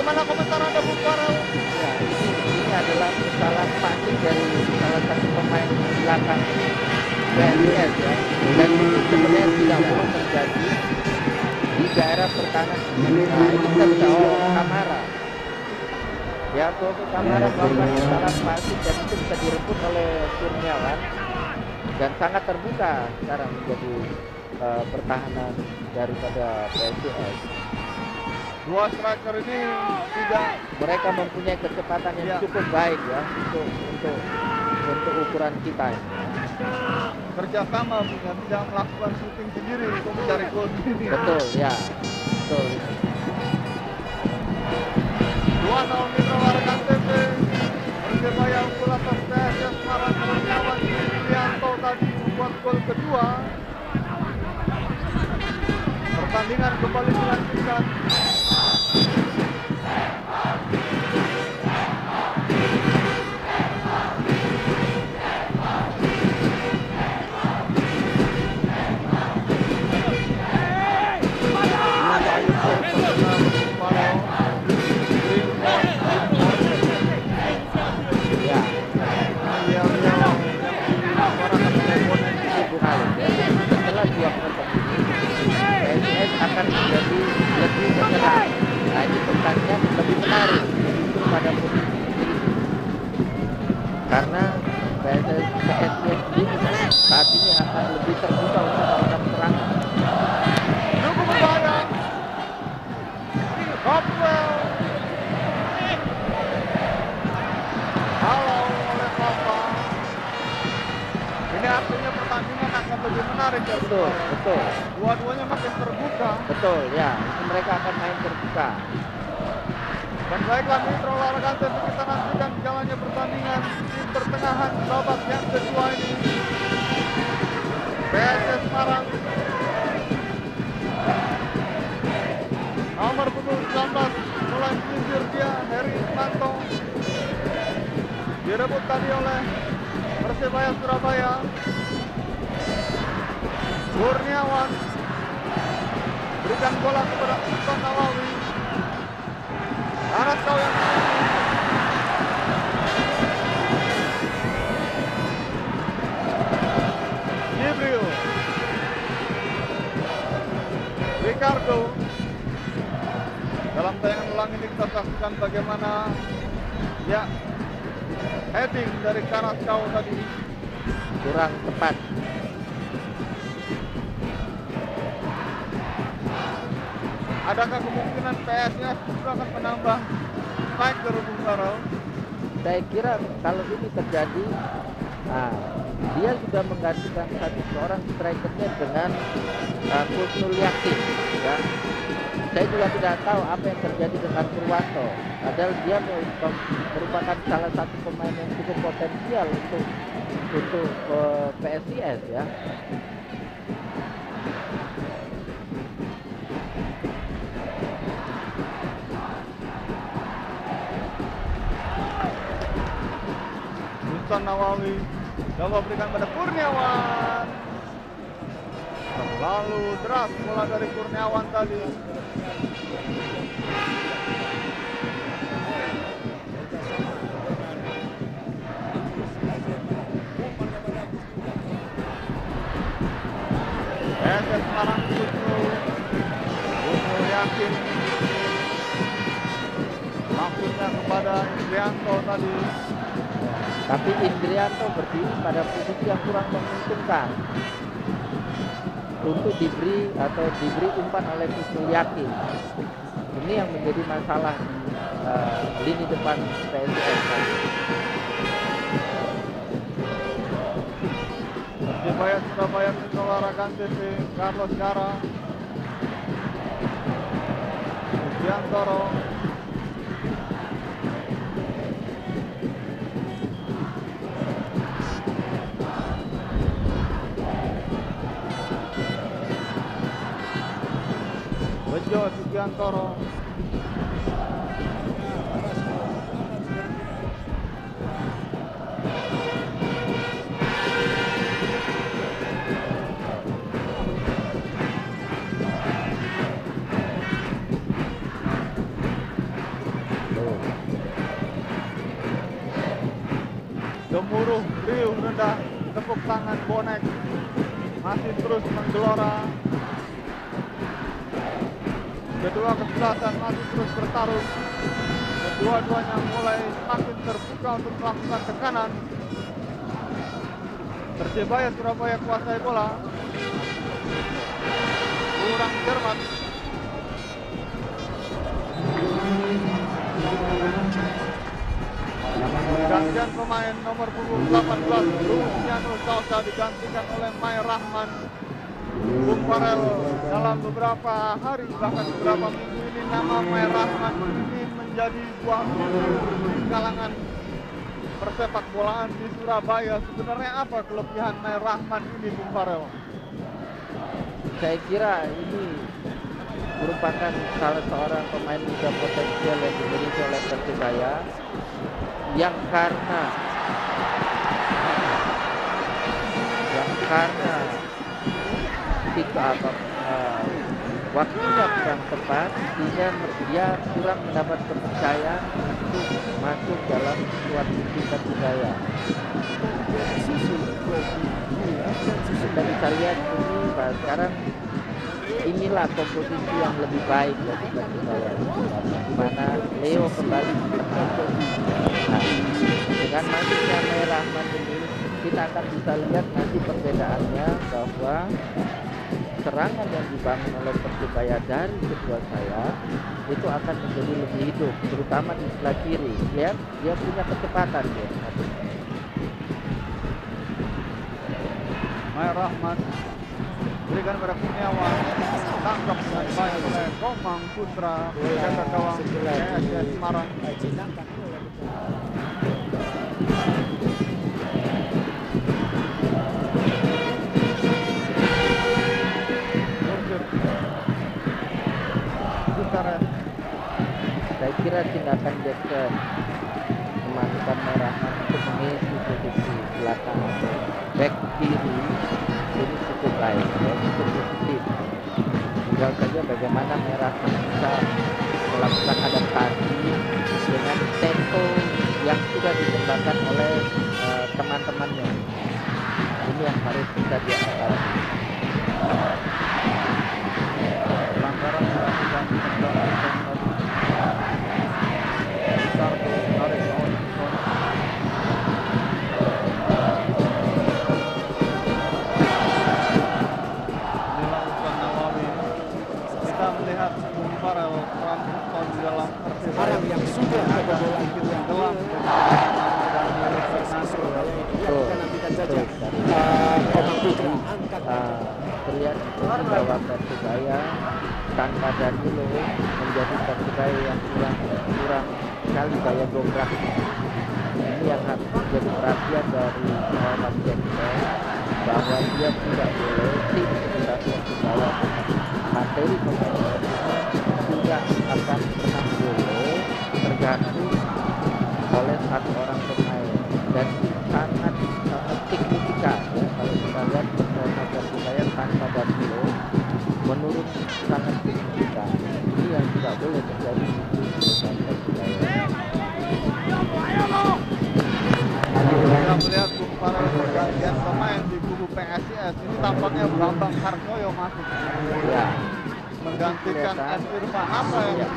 Bagaimana komentar Anda, Bung Farel? Ya, ini adalah kesalahan pasti dari salah satu pemain belakang PSIS ya. Dan ini sebenarnya tidak perlu terjadi di daerah pertahanan. Nah, ini kita bisa Kamara. Ya, tuh Kamara melakukan kesalahan pasti dan itu bisa direbut oleh Kurniawan dan sangat terbuka sekarang menjadi pertahanan daripada PSIS. Dua striker ini tidak, Mereka mempunyai kecepatan yang Ya. cukup baik ya untuk ukuran kita ini. kerjasama, bukan tidak melakukan syuting sendiri untuk mencari gol sendiri. Betul ya, betul. 2-0 Mitra Warga TV. Persebaya unggul atas PSIS Semarang. Kurniawan Yulianto tadi membuat gol kedua. Pertandingan kembali dilanjutkan. Ya, itu Halim ya. Setelah 2 pertandingan PSIS akan menjadi lebih bergerak. Nah, ini pertandingan lebih menarik justru pada posisi ini. Karena PSIS ini saat ini akan lebih terbuka untuk melakukan serangan. Cukup berbahaya. Hopwell. Halo oleh Papa. Ini artinya pertandingan akan lebih menarik ya. Betul, betul. Dua-duanya makin terbuka. Betul ya, itu mereka akan main terbuka. Dan baiklah Mitra Olahraga TV, kita nantikan jalannya pertandingan di pertengahan babak yang kedua ini. PSIS Semarang nomor punggung 19 mulai menyisir dia Heri Manto, direbut tadi oleh Persebaya Surabaya. Kurniawan berikan bola kepada Sultan Nawawi. Anak kau yang Jibril, Ricardo. Dalam tayangan ulang ini kita saksikan bagaimana ya heading dari Karaskau tadi. Kurang tepat. Adakah kemungkinan PSIS juga akan menambah striker, Bung Farel? Saya kira kalau ini terjadi, nah, dia sudah menggantikan seorang strikernya dengan Kusnul Yakin ya. Saya juga tidak tahu apa yang terjadi dengan Purwanto. Padahal dia merupakan salah satu pemain yang cukup potensial untuk PSIS ya. Sultan Nawawi coba berikan pada Kurniawan. Terlalu deras bola dari Kurniawan tadi. PSIS Semarang Kusnul Yakin maksudnya kepada Indrianto tadi. Tapi Indrianto berdiri pada posisi yang kurang menguntungkan untuk diberi umpan oleh Kusnul Yakin. Ini yang menjadi masalah di lini depan PSIS. Persebaya Surabaya Mitra Olahraga TV, Carlos Gara, Sugiantoro, Bejo Sugiantoro, tepuk tangan bonek masih terus menggelora. Kedua kesebelasan masih terus bertarung. Kedua-duanya mulai semakin terbuka untuk melakukan tekanan. Persebaya Surabaya kuasai bola. Kurang cermat. Gantian pemain nomor punggung 18 Luciano Salsa digantikan oleh Mai Rahman. Bung Farel, dalam beberapa hari bahkan beberapa minggu ini nama Mai Rahman ini menjadi buah bibir di kalangan persepak bolaan di Surabaya. Sebenarnya apa kelebihan Mai Rahman ini, Bung Farel? Saya kira ini merupakan salah seorang pemain muda potensial yang dimiliki oleh Persebaya yang karena waktunya kurang tepat, dia kurang mendapat kepercayaan untuk masuk dalam skuad inti Persebaya. Kita bisa lihat ini sekarang inilah komposisi yang lebih baik bagi Persebaya, di mana Leo kembali bermain. Nah, dengan masuknya Mai Rahman ini kita akan bisa lihat nanti perbedaannya, bahwa serangan yang dibangun oleh Persebaya dari kedua sayap itu akan menjadi lebih hidup, terutama di sebelah kiri. Lihat, dia punya kecepatan dia. Mai Rahman berikan pada Kurniawan, tangkap dengan baik oleh Komang Putra, penjaga gawang PSIS Semarang. Saya kira tindakan Jackson memasukkan Mai Rahman untuk mengisi posisi belakang back kiri ini cukup baik, ya, cukup positif. Tinggal saja bagaimana Mai Rahman bisa melakukan adaptasi dengan tempo yang sudah dikembangkan oleh teman-temannya. Ini yang harus bisa diatasi. Pelanggaran dilakukan kita melihat Bung Farel peran Kriston di dalam Persebaya yang sudah kebobolan yang gelam dan milik Fernando. Terlihat bahwa Persebaya tanpa Danilo menjadi Persebaya yang kurang sekali daya dobrak. Ini yang harus menjadi perhatian dari Mas Jackson, bahwa dia tidak boleh tim sekitar Persebaya materi pemain tidak akan pernah boleh tergantung oleh satu orang pemain, dan sangat signifikan ya, kalau kita lihat performa Persebaya tanpa Danilo menurun sangat signifikan. Ini yang tidak boleh terjadi di Persebaya. Kita melihat Bung Farel pergantian pemain di kubu PSIS. Ini tampaknya Bambang Harsoyo masuk Ya, menggantikan Irfan. Apa yang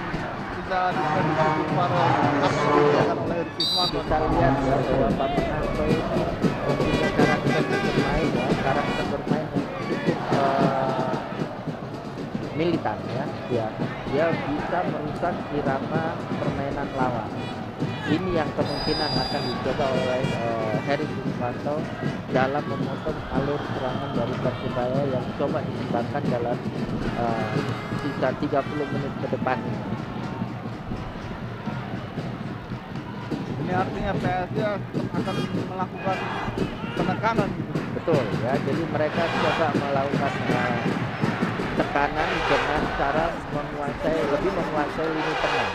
bisa diberikan Bung Farel? Apa yang diberikan oleh Irfan? kita lihat ya, bahwa Bambang Harsoyo ini mempunyai karakter bermain ya, karakter bermain yang cukup militan ya. Dia bisa merusak irama permainan lawan. Ini yang kemungkinan akan dicoba oleh Heri Sugimanto dalam memotong alur serangan dari Persebaya yang coba dikembangkan dalam sisa 30 menit ke depan. Ini artinya PSIS akan melakukan penekanan gitu. Betul ya, jadi mereka coba melakukan tekanan dengan cara lebih menguasai lini tengah.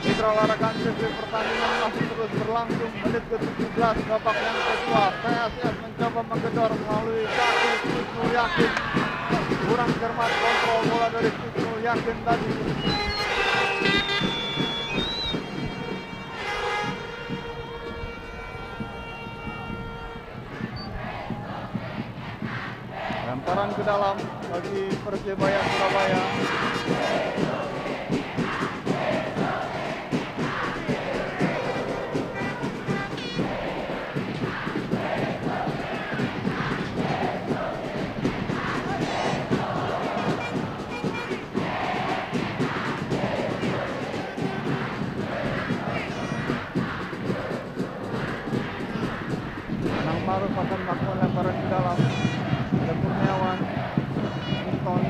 Mitra olahraga sirkuit pertandingan masih terus berlangsung. Menit ke-17 babak yang kedua. PSIS mencoba menggedor melalui kaki Kusnul Yakin. Kurang cermat kontrol bola dari Kusnul Yakin tadi. ke dalam bagi Persebaya Surabaya. Anang Maruf akan melakukan lemparan ke dalam. Ada Kurniawan, Newton.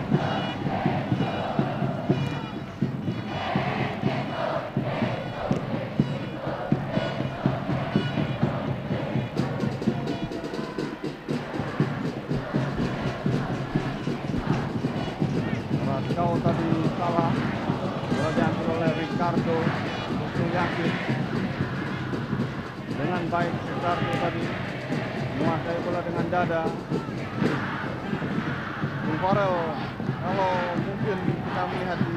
Kau tadi salah. Bola diambil oleh Ricardo. Untuk yakin. Dengan baik Ricardo tadi menguasai bola dengan dada. Bung Farel, kalau mungkin kita melihat di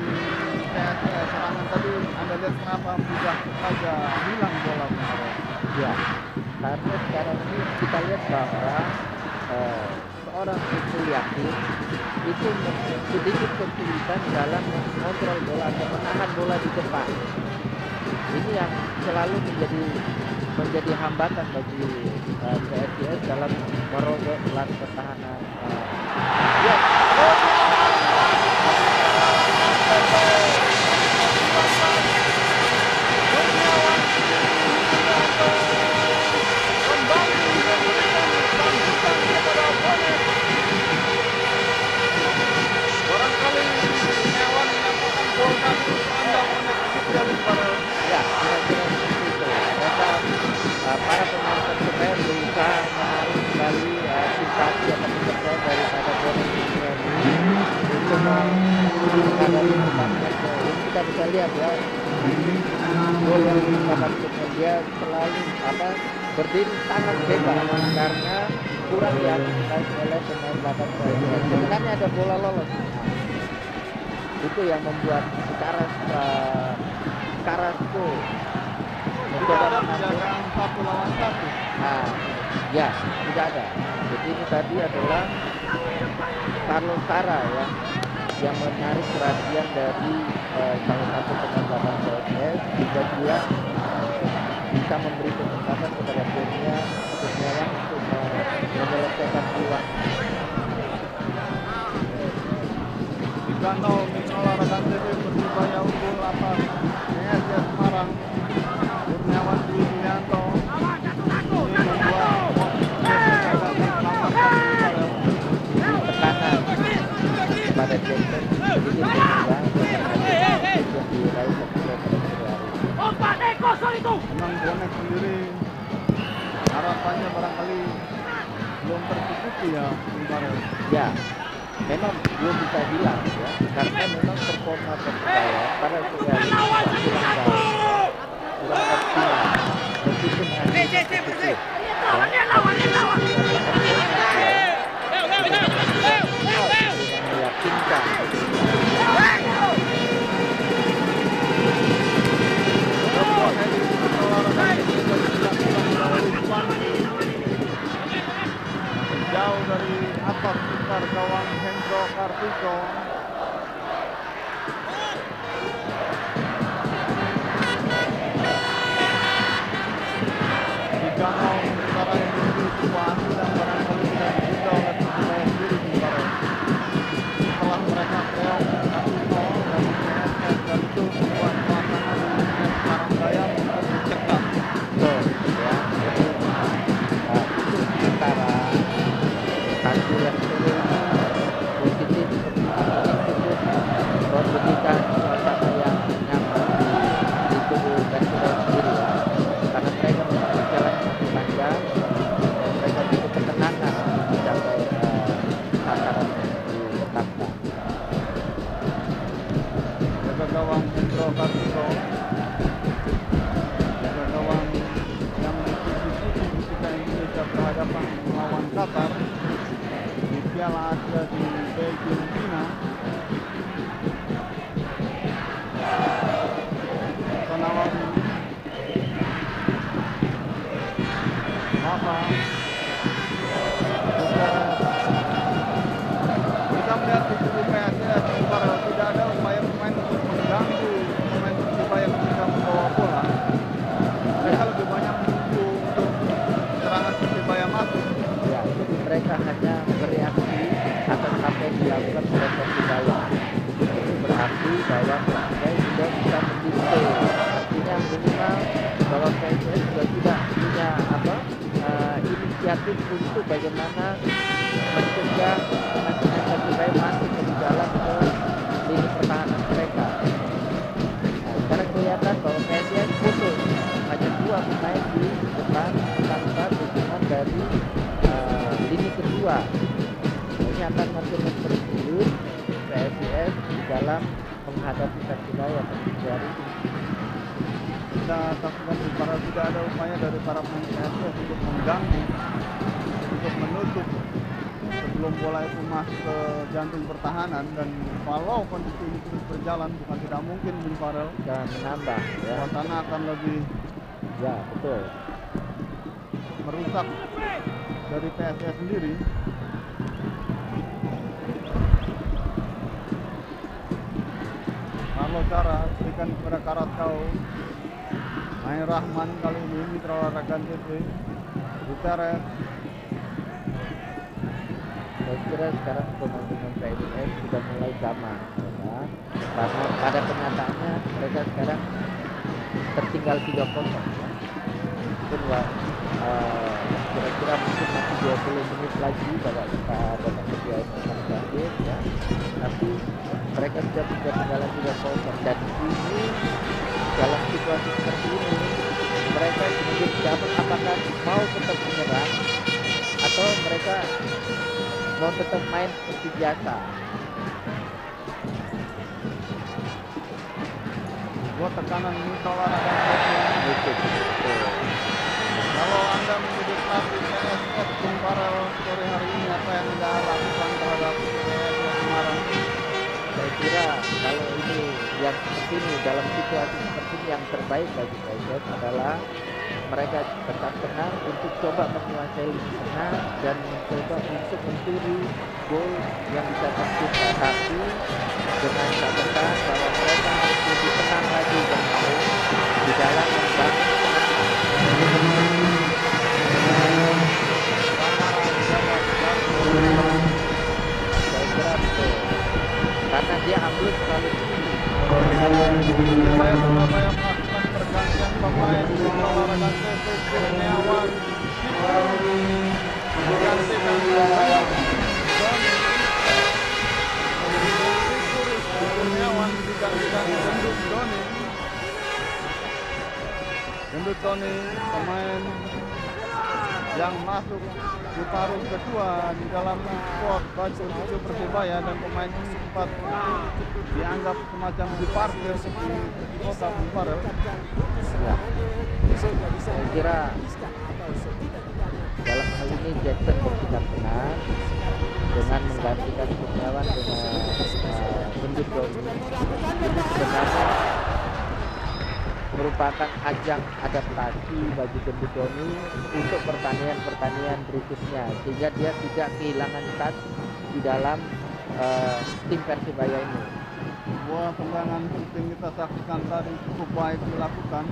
PSIS serangan tadi, Anda lihat kenapa mudah saja hilang bola Bung Farel? Ya, karena sekarang ini kita lihat bahwa seorang Sri Yakin itu sedikit kesulitan dalam mengontrol bola atau menahan bola di depan. Ini yang selalu menjadi hambatan bagi PSIS dalam merogoh pelan pertahanan. Ya. Barangkali Kurniawan menyatakan gol kaki Anda menyaksikan Farel. Ya, kira-kira seperti itu. Rasa para pemain Persebaya berusaha menarik kembali simpati atau kepercayaan daripada bonek ini untuk menghadapi pertandingan ini. Kita bisa lihat ya, gol yang didapatkan dia selalu berdiri sangat bebas karena kurang diantisipasi oleh pemain belakang PSIS. Sebenarnya ada bola lolos. Itu yang membuat Carrasco Tidak ada penjagaan 1 lawan 1. Ya, tidak ada. Jadi ini tadi adalah Carlos Sara ya, yang menarik perhatian dari salah satu pemain belakang PSIS, juga dia bisa memberi kesempatan kepada Kurniawan untuk menyelesaikan peluang. Di kandang Mitra Olahraga TV Persebaya unggul atas PSIS Semarang. Kurniawan Dwi Julianto ini membuat PSIS agak diselamatkan di Farel. Tekanan pada Jackson sedikit berubah yang diraih Memang bonek sendiri harapannya barangkali belum tercukupi ya Bung Farel. Ya, memang belum bisa hilang ya, karena memang performa Persebaya pada kurang optimal meskipun hanya sedikit. Meyakinkan. Jauh dari atas sekitar gawang Hendro Kartiko. Di danau utara yang memiliki situasi dan barangkali tidak ditindak oleh Persebaya sendiri sementara. Setelah mereka keok 1-0 dari PSIS dan itu membuat suasana di Semarang Raya menjadi cekat. Betul ya, jadi itu sementara hasil yang turun positif seperti itu memberikan suasana yang nyaman di tubuh Persebaya sendiri ya, karena mereka memiliki jalan yang panjang dan mereka butuh ketenangan untuk mencapai sasaran yang ditetapkan. Jaga gawang Hendro Kartiko, jaga gawang yang mengikuti ketika Indonesia berhadapan melawan Qatar di Piala Asia di Beijing, China. Sonawawi, Maka, Bukares, inisiatif untuk bagaimana mencegah pemain-pemain Persebaya masuk ke dalam ke lini pertahanan mereka. Nah, sekarang kelihatan bahwa PSIS putus hanya 2 pemain di depan tanpa dukungan dari lini kedua. Ini akan makin mempersulit PSIS di dalam menghadapi Persebaya pada hari ini. Kita saksikan para tidak ada upaya dari para pemain PSIS untuk mengganggu, untuk menutup sebelum bola itu masuk ke jantung pertahanan. Dan kalau kondisi ini terus berjalan, bukan tidak mungkin Bung Farel, Dan menambah ya. suasana akan lebih Ya, betul. merusak dari PSIS sendiri. Kalau cara berikan kepada Karaskau, main Rahman kali ini mitra olahraga NTT, Gutierrez. Saya kira sekarang pemain-pemain PSIS sudah mulai sama ya. Karena pada kenyataannya mereka sekarang tertinggal 3-0 ya. Mungkin kira-kira mungkin masih 20 menit lagi babak kedua ini akan berakhir ya. Tapi mereka sudah ketinggalan 3-0 dan ini dalam situasi seperti ini mereka sedikit dapat apakah mau tetap menyerang atau mereka mau tetap main seperti biasa. Buat tekanan mitra olahraga NTT. Kalau Anda menjadi pelatih PSIS Bung Farel sore hari ini, apa yang Anda lakukan terhadap PSIS Semarang? Saya kira kalau ini yang seperti ini dalam situasi seperti ini yang terbaik bagi PSIS adalah mereka tetap tenang untuk coba menguasai lini tengah dan mencoba untuk mencuri gol yang bisa tercipta, tapi dengan catatan bahwa mereka harus lebih tenang lagi bermain di dalam membangun saya kira betul karena dia ambil terlalu tinggi. Persebaya Surabaya melakukan pergantian pemain mitra olahraga NTT. Kurniawan digantikan oleh Doni. Kurniawan digantikan Gendut Doni. Gendut Doni pemain yang masuk di paruh kedua di dalam squad baju hijau Persebaya, dan pemain ini sempat dianggap semacam diparkir di kota Bung Farel. Ya. Saya kira dalam hal ini Jackson bersikap tenang dengan menggantikan Kurniawan dengan Gendut Doni. Ini sebenarnya merupakan ajang adaptasi bagi Gendut Doni untuk pertandingan berikutnya, sehingga dia tidak kehilangan touch di dalam tim Persibaya ini. Sebuah tendangan penting kita saksikan tadi cukup baik dilakukan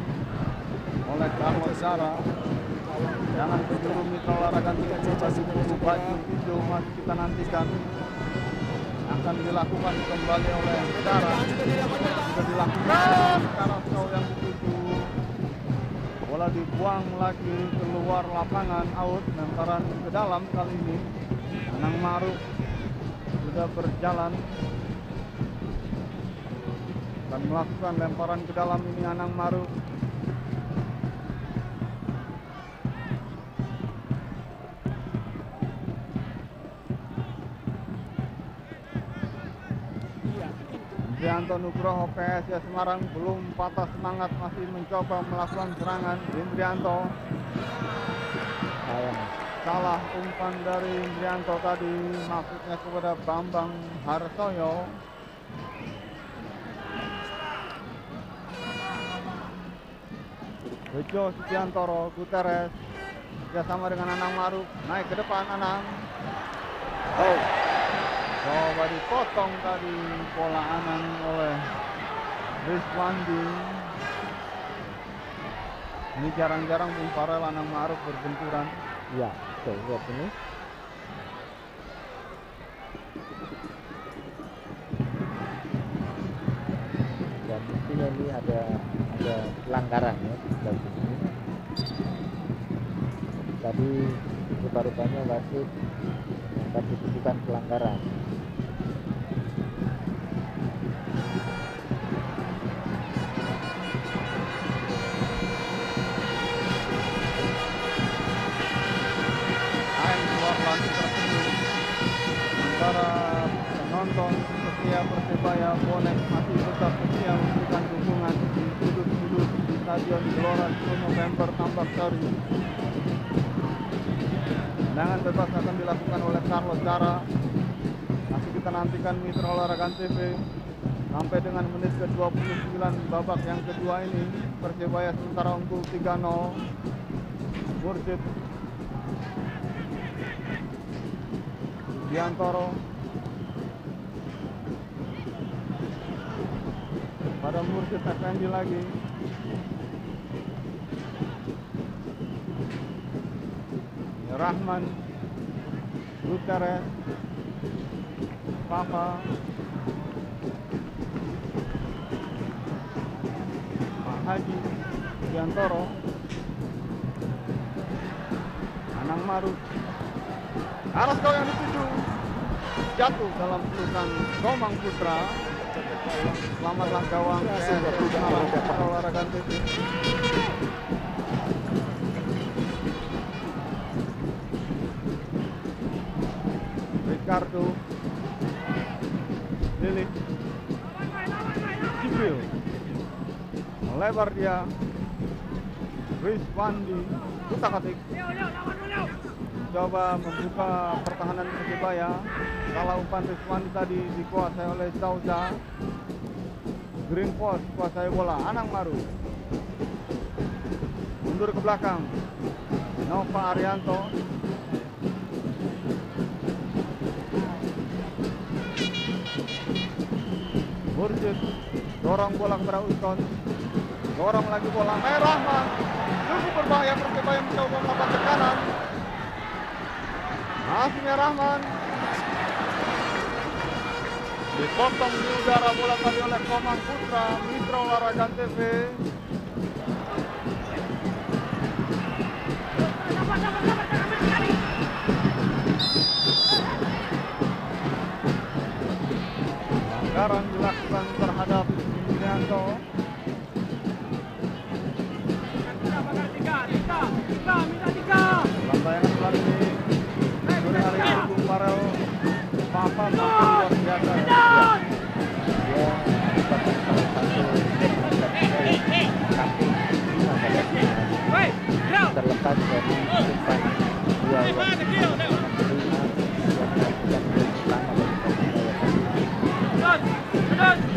oleh Carlos Zara. Jangan keliru mitra olahraga NTT, baju hijau masih kita nantikan akan dilakukan kembali oleh Zara. Sudah dilakukan Karaskau yang dituju. Bola dibuang lagi keluar lapangan, out, lemparan ke dalam kali ini. Anang Maruf sudah berjalan dan melakukan lemparan ke dalam ini. Anang Maruf Indrianto Nugroho PSIS Semarang belum patah semangat, masih mencoba melakukan serangan. Indrianto salah umpan dari Indrianto tadi, maksudnya kepada Bambang Harsoyo. Bejo Sugiantoro, Gutierrez bekerjasama dengan Anang Maruf, naik ke depan Anang. Coba dipotong tadi pola Anang oleh Rizwandi. Ini jarang-jarang Bung Farel Anang Maruf berbenturan. Ya, betul, lihat ini. Dan mestinya ini ada pelanggaran ya di sebelah sini. Tadi rupa-rupanya wasit menganggap itu bukan pelanggaran. Para penonton setia Persebaya bonek masih tetap setia memberikan dukungan di sudut-sudut di Stadion Gelora 10 November Tambak Sari. Tendangan bebas akan dilakukan oleh Carlos Cara. Masih kita nantikan Mitra Olahraga TV sampai dengan menit ke-29 babak yang kedua ini. Persebaya sementara unggul 3-0. Mursyid Diantoro pada Mursyid Effendi lagi. Rahman, Gutierrez, Papa, Pak Haji Diantoro, Anang Maruf. Arah gol yang dituju jatuh dalam pelukan Komang Putra. Selamatlah gawang Olahraga TV. Ricardo Lili Cipil melebar dia. Rizwandi Utakatik coba membuka pertahanan Persebaya. Salah umpan Rizwandi tadi dikuasai oleh Zauza. Green Post kuasai bola. Anang Maru mundur ke belakang. Nova Arianto Mursyid dorong bola kepada Uston. Dorong lagi bola. Rahman cukup berbahaya. Persebaya mencoba melakukan tekanan. Masihnya Rahman dipotong di udara bola tadi oleh Komang Putra. Mitra Olahraga TV. Pelanggaran dilakukan terhadap Indrianto. Dalam tayangan kali ini sore hari ini Bung Farel Papa luar biasa. Dia merupakan salah satu terlepas dari umpan dua yang terima yang melakukan gol pertama bagi Persebaya.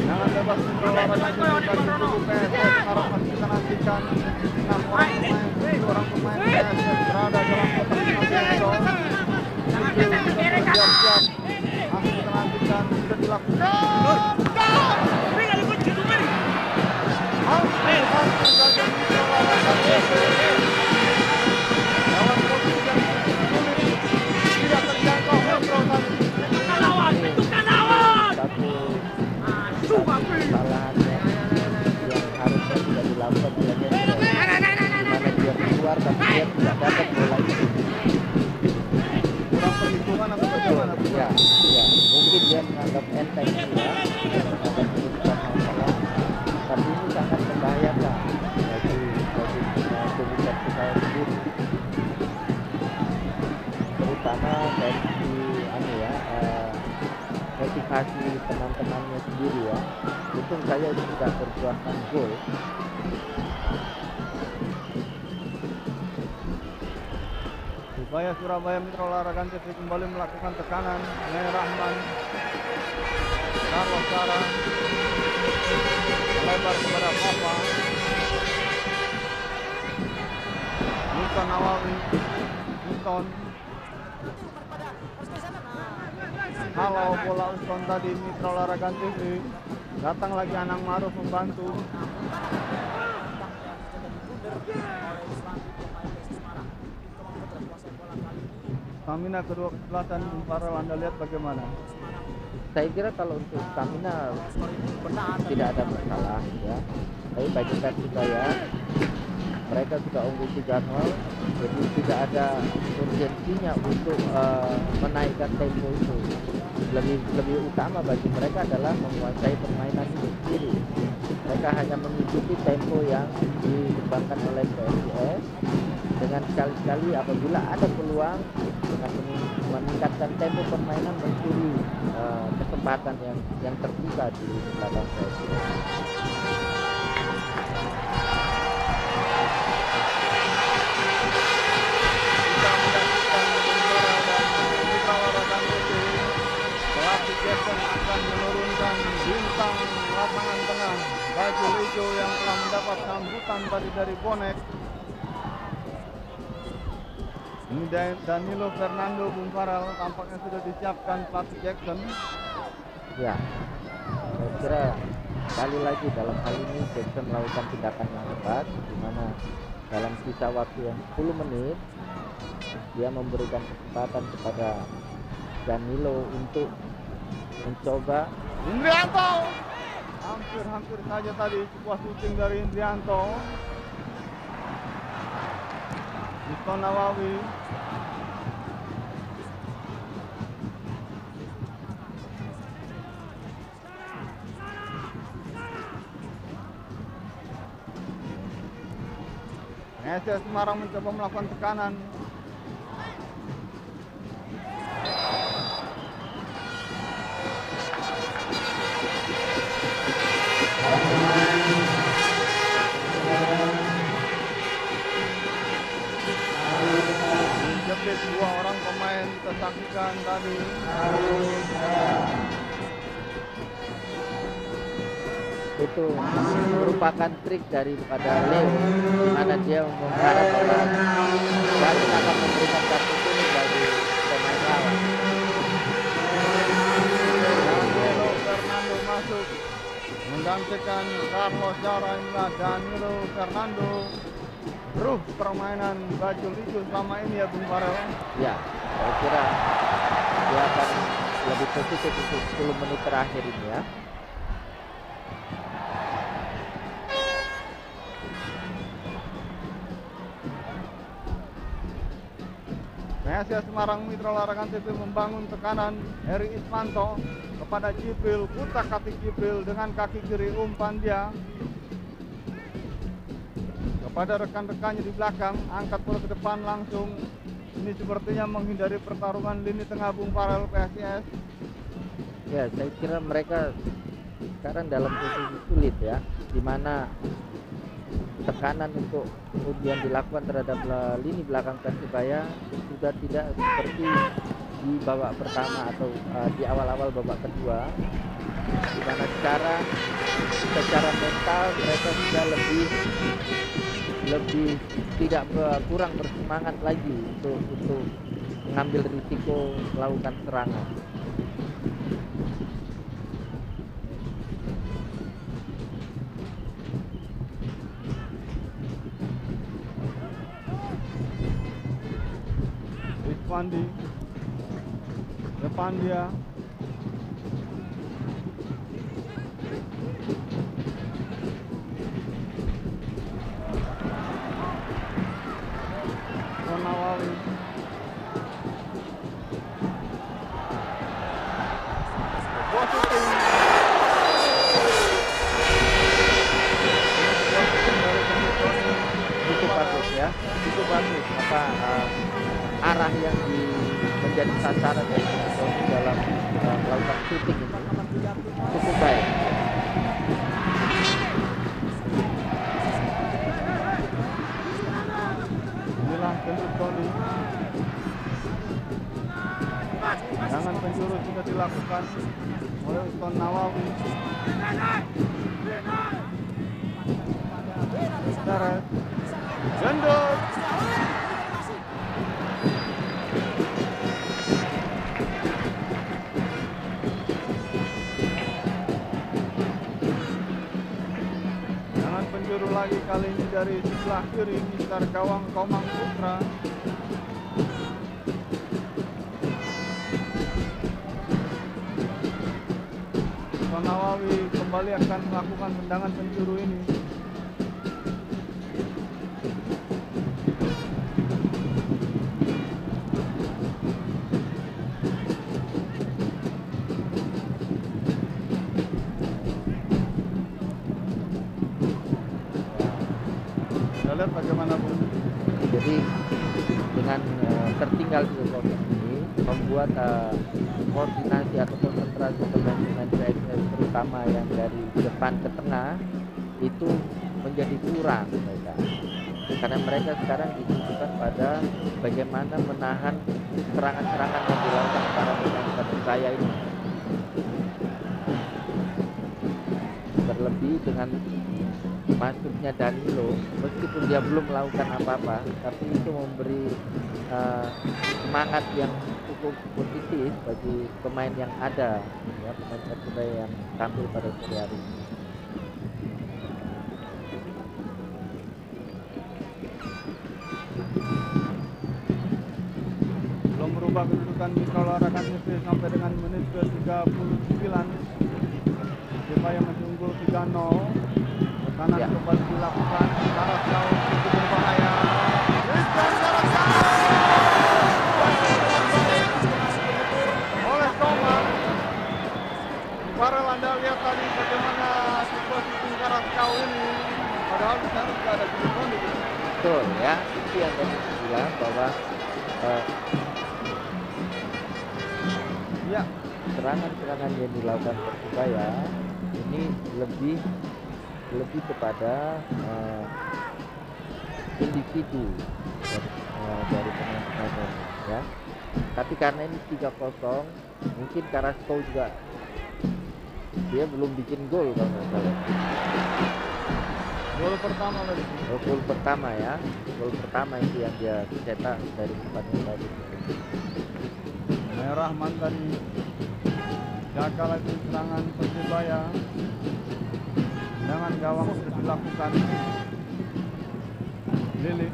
Jangan bebas Mitra Olahraga bagi kubu PSS. Sekarang masih kita nantikan 6 orang pemain, 7 orang pemain PSS berada dalam kotak penalti. Siap-siap masih kita nantikan sudah dilakukan. Dalam posisi yang sulit, tidak terjangkau Hendro tadi. Satu kesalahan yang harusnya tidak dilakukan oleh Hendro, di mana dia keluar tapi dia tidak dapat bola itu. Kurang perhitungan atau bagaimana? Ya, mungkin dia menganggap enteng juga, dia menganggap itu bukan masalah, tapi ini sangat membahayakan bagi tubuh Persebaya sendiri, terutama dari motivasi teman-temannya sendiri ya. Untung saya tidak berbuahkan gol. Persebaya Surabaya Mitra Olahraga TV kembali melakukan tekanan. Rahman, Carlos Cara melebar kepada Papa. Musa Nawawi, Uston. Halo bola Uston tadi Mitra Olahraga TV. Datang lagi Anang Maruf membantu. Stamina kedua kesebelasan Bung Farel, Anda lihat bagaimana? Saya kira kalau untuk stamina tidak ada masalah ya. Tapi bagi Persebaya mereka sudah unggul 3-0, jadi tidak ada urgensinya untuk menaikkan tempo itu. Lebih utama bagi mereka adalah menguasai permainan itu sendiri. Mereka hanya mengikuti tempo yang dikembangkan oleh PSIS, dengan sekali-sekali apabila ada peluang dengan meningkatkan tempo permainan, mencuri kesempatan yang terbuka di belakang PSIS. Jackson akan menurunkan bintang lapangan tengah baju hijau yang telah mendapat sambutan tadi dari bonek. Ini Danilo Fernando Bung Farel, tampaknya sudah disiapkan pelatih Jackson. Ya, saya kira sekali lagi dalam hal ini Jackson melakukan tindakan yang tepat, di mana dalam sisa waktu yang 10 menit dia memberikan kesempatan kepada Danilo untuk mencoba. Indrianto hampir saja tadi sebuah shooting dari Indrianto. Iston Nawawi PSIS Semarang mencoba melakukan tekanan. Dijepit dua orang pemain, kita saksikan tadi. Itu merupakan trik daripada Leo, di mana dia mengharap bahwa wasit akan memberikan kartu kuning bagi pemain lawan. Danilo Fernando masuk menggantikan Carlos Jara. Inilah Danilo Fernando, ruh permainan baju hijau selama ini ya Bung Farel. Ya, saya kira dia akan lebih positif untuk 10 menit terakhir ini ya. PSIS Semarang Mitra Larangan TV membangun tekanan. Heri Ismanto kepada Jibril, kutak kaki Jibril dengan kaki kiri umpan dia kepada rekan-rekannya di belakang, angkat bola ke depan langsung. Ini sepertinya menghindari pertarungan lini tengah Bung Farel PSIS. Ya, saya kira mereka sekarang dalam posisi sulit ya, di mana tekanan untuk kemudian dilakukan terhadap lini belakang Persibaya sudah tidak seperti di babak pertama atau di awal-awal babak kedua, di mana secara mental mereka sudah lebih tidak kurang bersemangat lagi untuk mengambil risiko melakukan serangan. Pandi depan dia, Nawawi cukup bagus ya, cukup bagus arah yang menjadi sasaran dari Tony dalam melakukan shooting itu cukup baik. Inilah Hendrik Tony. Jangan penjuru sudah dilakukan oleh Uston Nawawi. Seret gendut. Penjuru lagi, kali ini dari sebelah kiri, Mister Gawang Komang Putra. Nawawi kembali akan melakukan tendangan penjuru ini. lihat bagaimana Bung. Jadi dengan tertinggal 3-0 ini membuat koordinasi atau konsentrasi pemain-pemain PSS terutama yang dari depan ke tengah itu menjadi kurang mereka, karena mereka sekarang ditunjukkan pada bagaimana menahan serangan-serangan yang dilakukan para pemain Persebaya ini. Terlebih dengan masuknya Danilo, meskipun dia belum melakukan apa-apa, tapi itu memberi semangat yang cukup positif bagi pemain yang ada, ya, pemain Persebaya yang tampil pada sore hari ini. Belum berubah kedudukan Mitra Olahraga TV sampai dengan menit ke-39. Persebaya masih unggul 3-0. Tekanan Ya. kembali dilakukan. Karaskau cukup berbahaya. Oleh Komar. Farel, Anda lihat tadi bagaimana situasi tim Karaskau ini. Padahal di sana sudah ada kedudukan gitu. Betul ya, itu yang tadi saya bilang bahwa Ya, serangan-serangan yang dilakukan Persebaya ini lebih kepada individu dari pemain-pemain, ya. Tapi karena ini 3-0, mungkin Karaskau juga dia belum bikin gol kalau nggak salah. gol pertama lagi. Gol pertama ya, gol pertama itu yang dia cetak dari tempatnya tadi. Merah mantan jaga lagi serangan Persebaya. Dengan gawang sudah dilakukan. Lili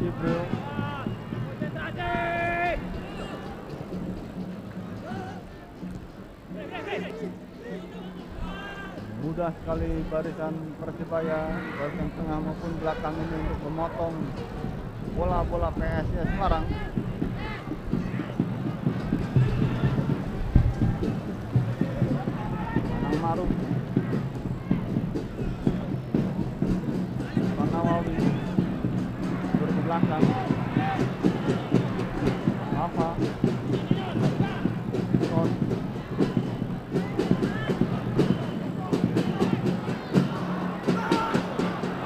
Jibril mudah sekali barisan Persebaya, barisan tengah maupun belakang ini untuk memotong bola-bola PSIS Semarang. Anang Maruf, Nawawi ke belakang. Apa? Son.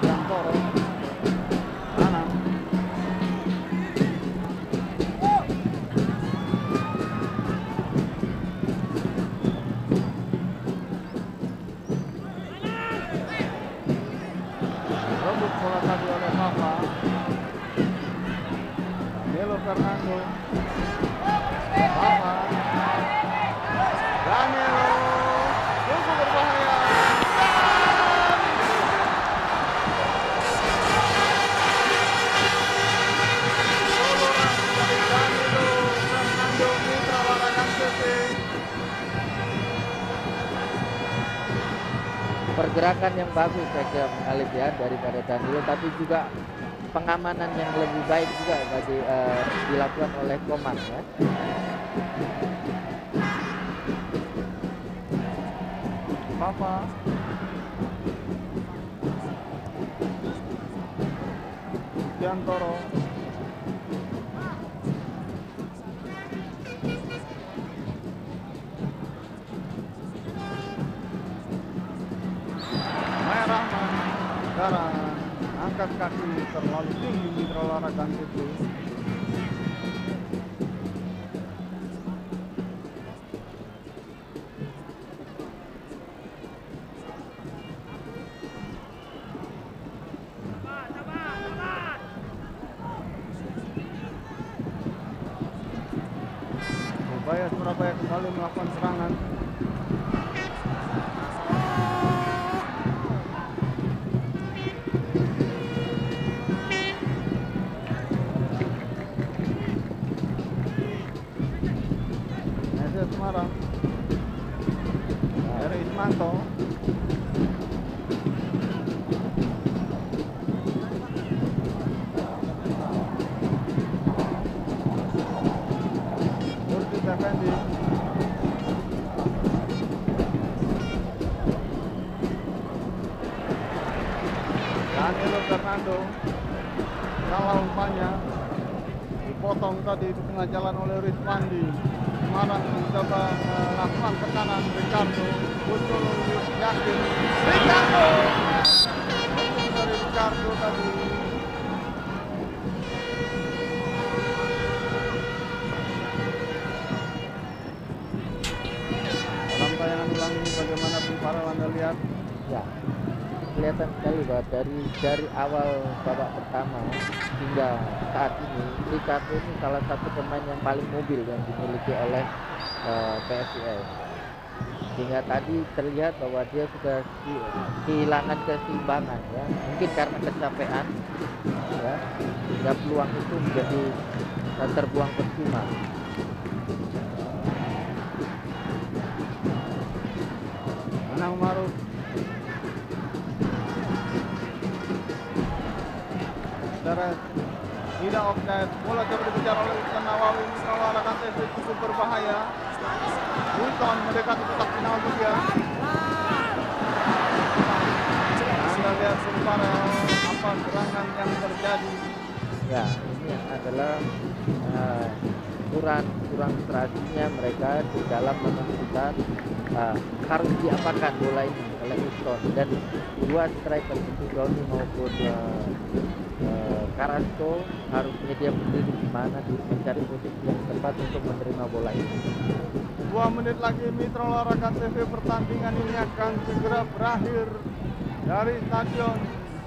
Jantoro. Anang. Rebut bola tadi oleh Papa. Danilo Fernando. Papa. Danilo. Cukup berbahaya. Goloran dari Danilo Fernando, Mitra Olahraga TV. Pergerakan yang bagus saya kira mengalir ya daripada Danilo, tapi juga pengamanan yang lebih baik juga bagi dilakukan oleh Komar ya. Papa. Jantoro. Merah sekarang angkat kaki terlalu tinggi Mitra Olahraga TV. Surabaya kembali melakukan serangan. Semarang dari Ismanto. Mursid Effendi. Danilo Fernando salah umpannya, dipotong tadi di tengah jalan oleh Rizwandi. Semarang mencoba melakukan tekanan. Ricardo muncul yakin, Ricardo dari Ricardo tadi. Dalam tayangan ulang ini bagaimana Bung Farel Anda lihat? Ya, kelihatan sekali bahwa dari awal babak pertama hingga saat ini Ricardo ini salah satu pemain yang paling mobil yang dimiliki oleh PSIS. Hingga tadi terlihat bahwa dia sudah kehilangan keseimbangan, ya, mungkin karena kecapean, ya, sehingga peluang itu menjadi terbuang percuma. Anang Maruf Darat tidak offside, bola coba dikejar oleh Wilson Nawawi. Kalau arahkan TV cukup berbahaya. Wilson mendekati kotak final juga. Anda lihat Bung Farel apa serangan yang terjadi. Ya, ini adalah kurang strateginya mereka di dalam menentukan harus diapakan bola ini oleh Wilson, dan dua striker seperti Doni maupun Carrasco harus menyedia berdiri di mana mencari posisi yang tepat untuk menerima bola ini. 2 menit lagi Mitra Olahraga TV, pertandingan ini akan segera berakhir dari Stadion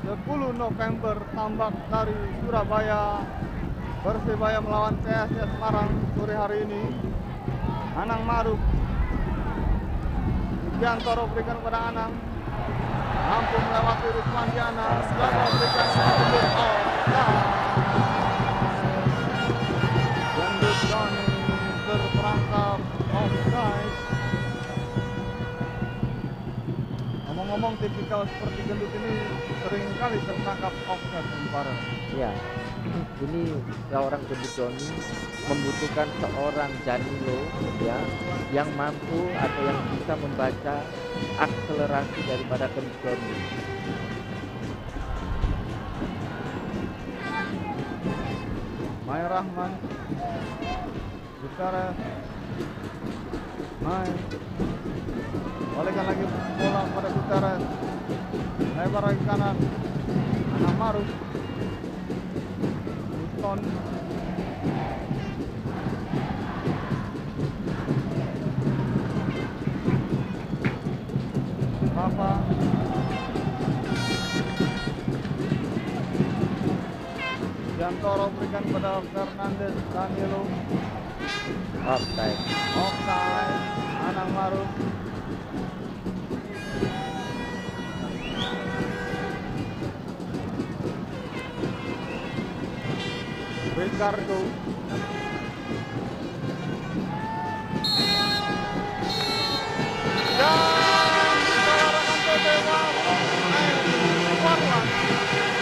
10 November Tambak Sari, Surabaya. Persebaya melawan PSIS Semarang sore hari ini. Anang Maruf, Sugiantoro berikan kepada Anang, mampu melewati Rusmandi Anang, Jago berikan untuk Gendut Doni terperangkap offside. Ngomong-ngomong, tipikal seperti Gendut ini seringkali tertangkap offside Bung Farel. Ya, ini seorang Gendut Doni membutuhkan seorang Danilo, ya, yang mampu atau yang bisa membaca akselerasi daripada Gendut Doni. Maya Rahman, Gutares, Mai, balikan lagi bola pada Gutares, lebar lagi kanan, Anang Maruf, Houston, Papa, Jantoro berikan kepada Fernandes, Danilo, Offside. offside, Anang Maruf, Ricardo, dan disalahkan Dewa Warwan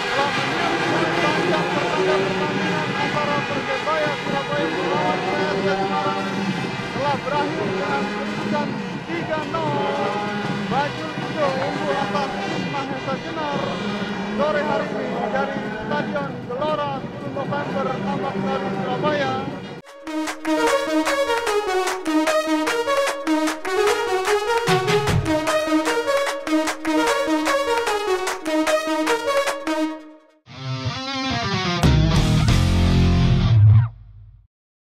telah menyambut panjang pertandingan antara Persebaya Surabaya melawan PSIS Semarang telah berakhir dengan kedudukan 3-0. Bajul Ijo unggul atas Mahesa Jenar sore hari ini dari Stadion Gelora 10 November Tambak Sari, Surabaya.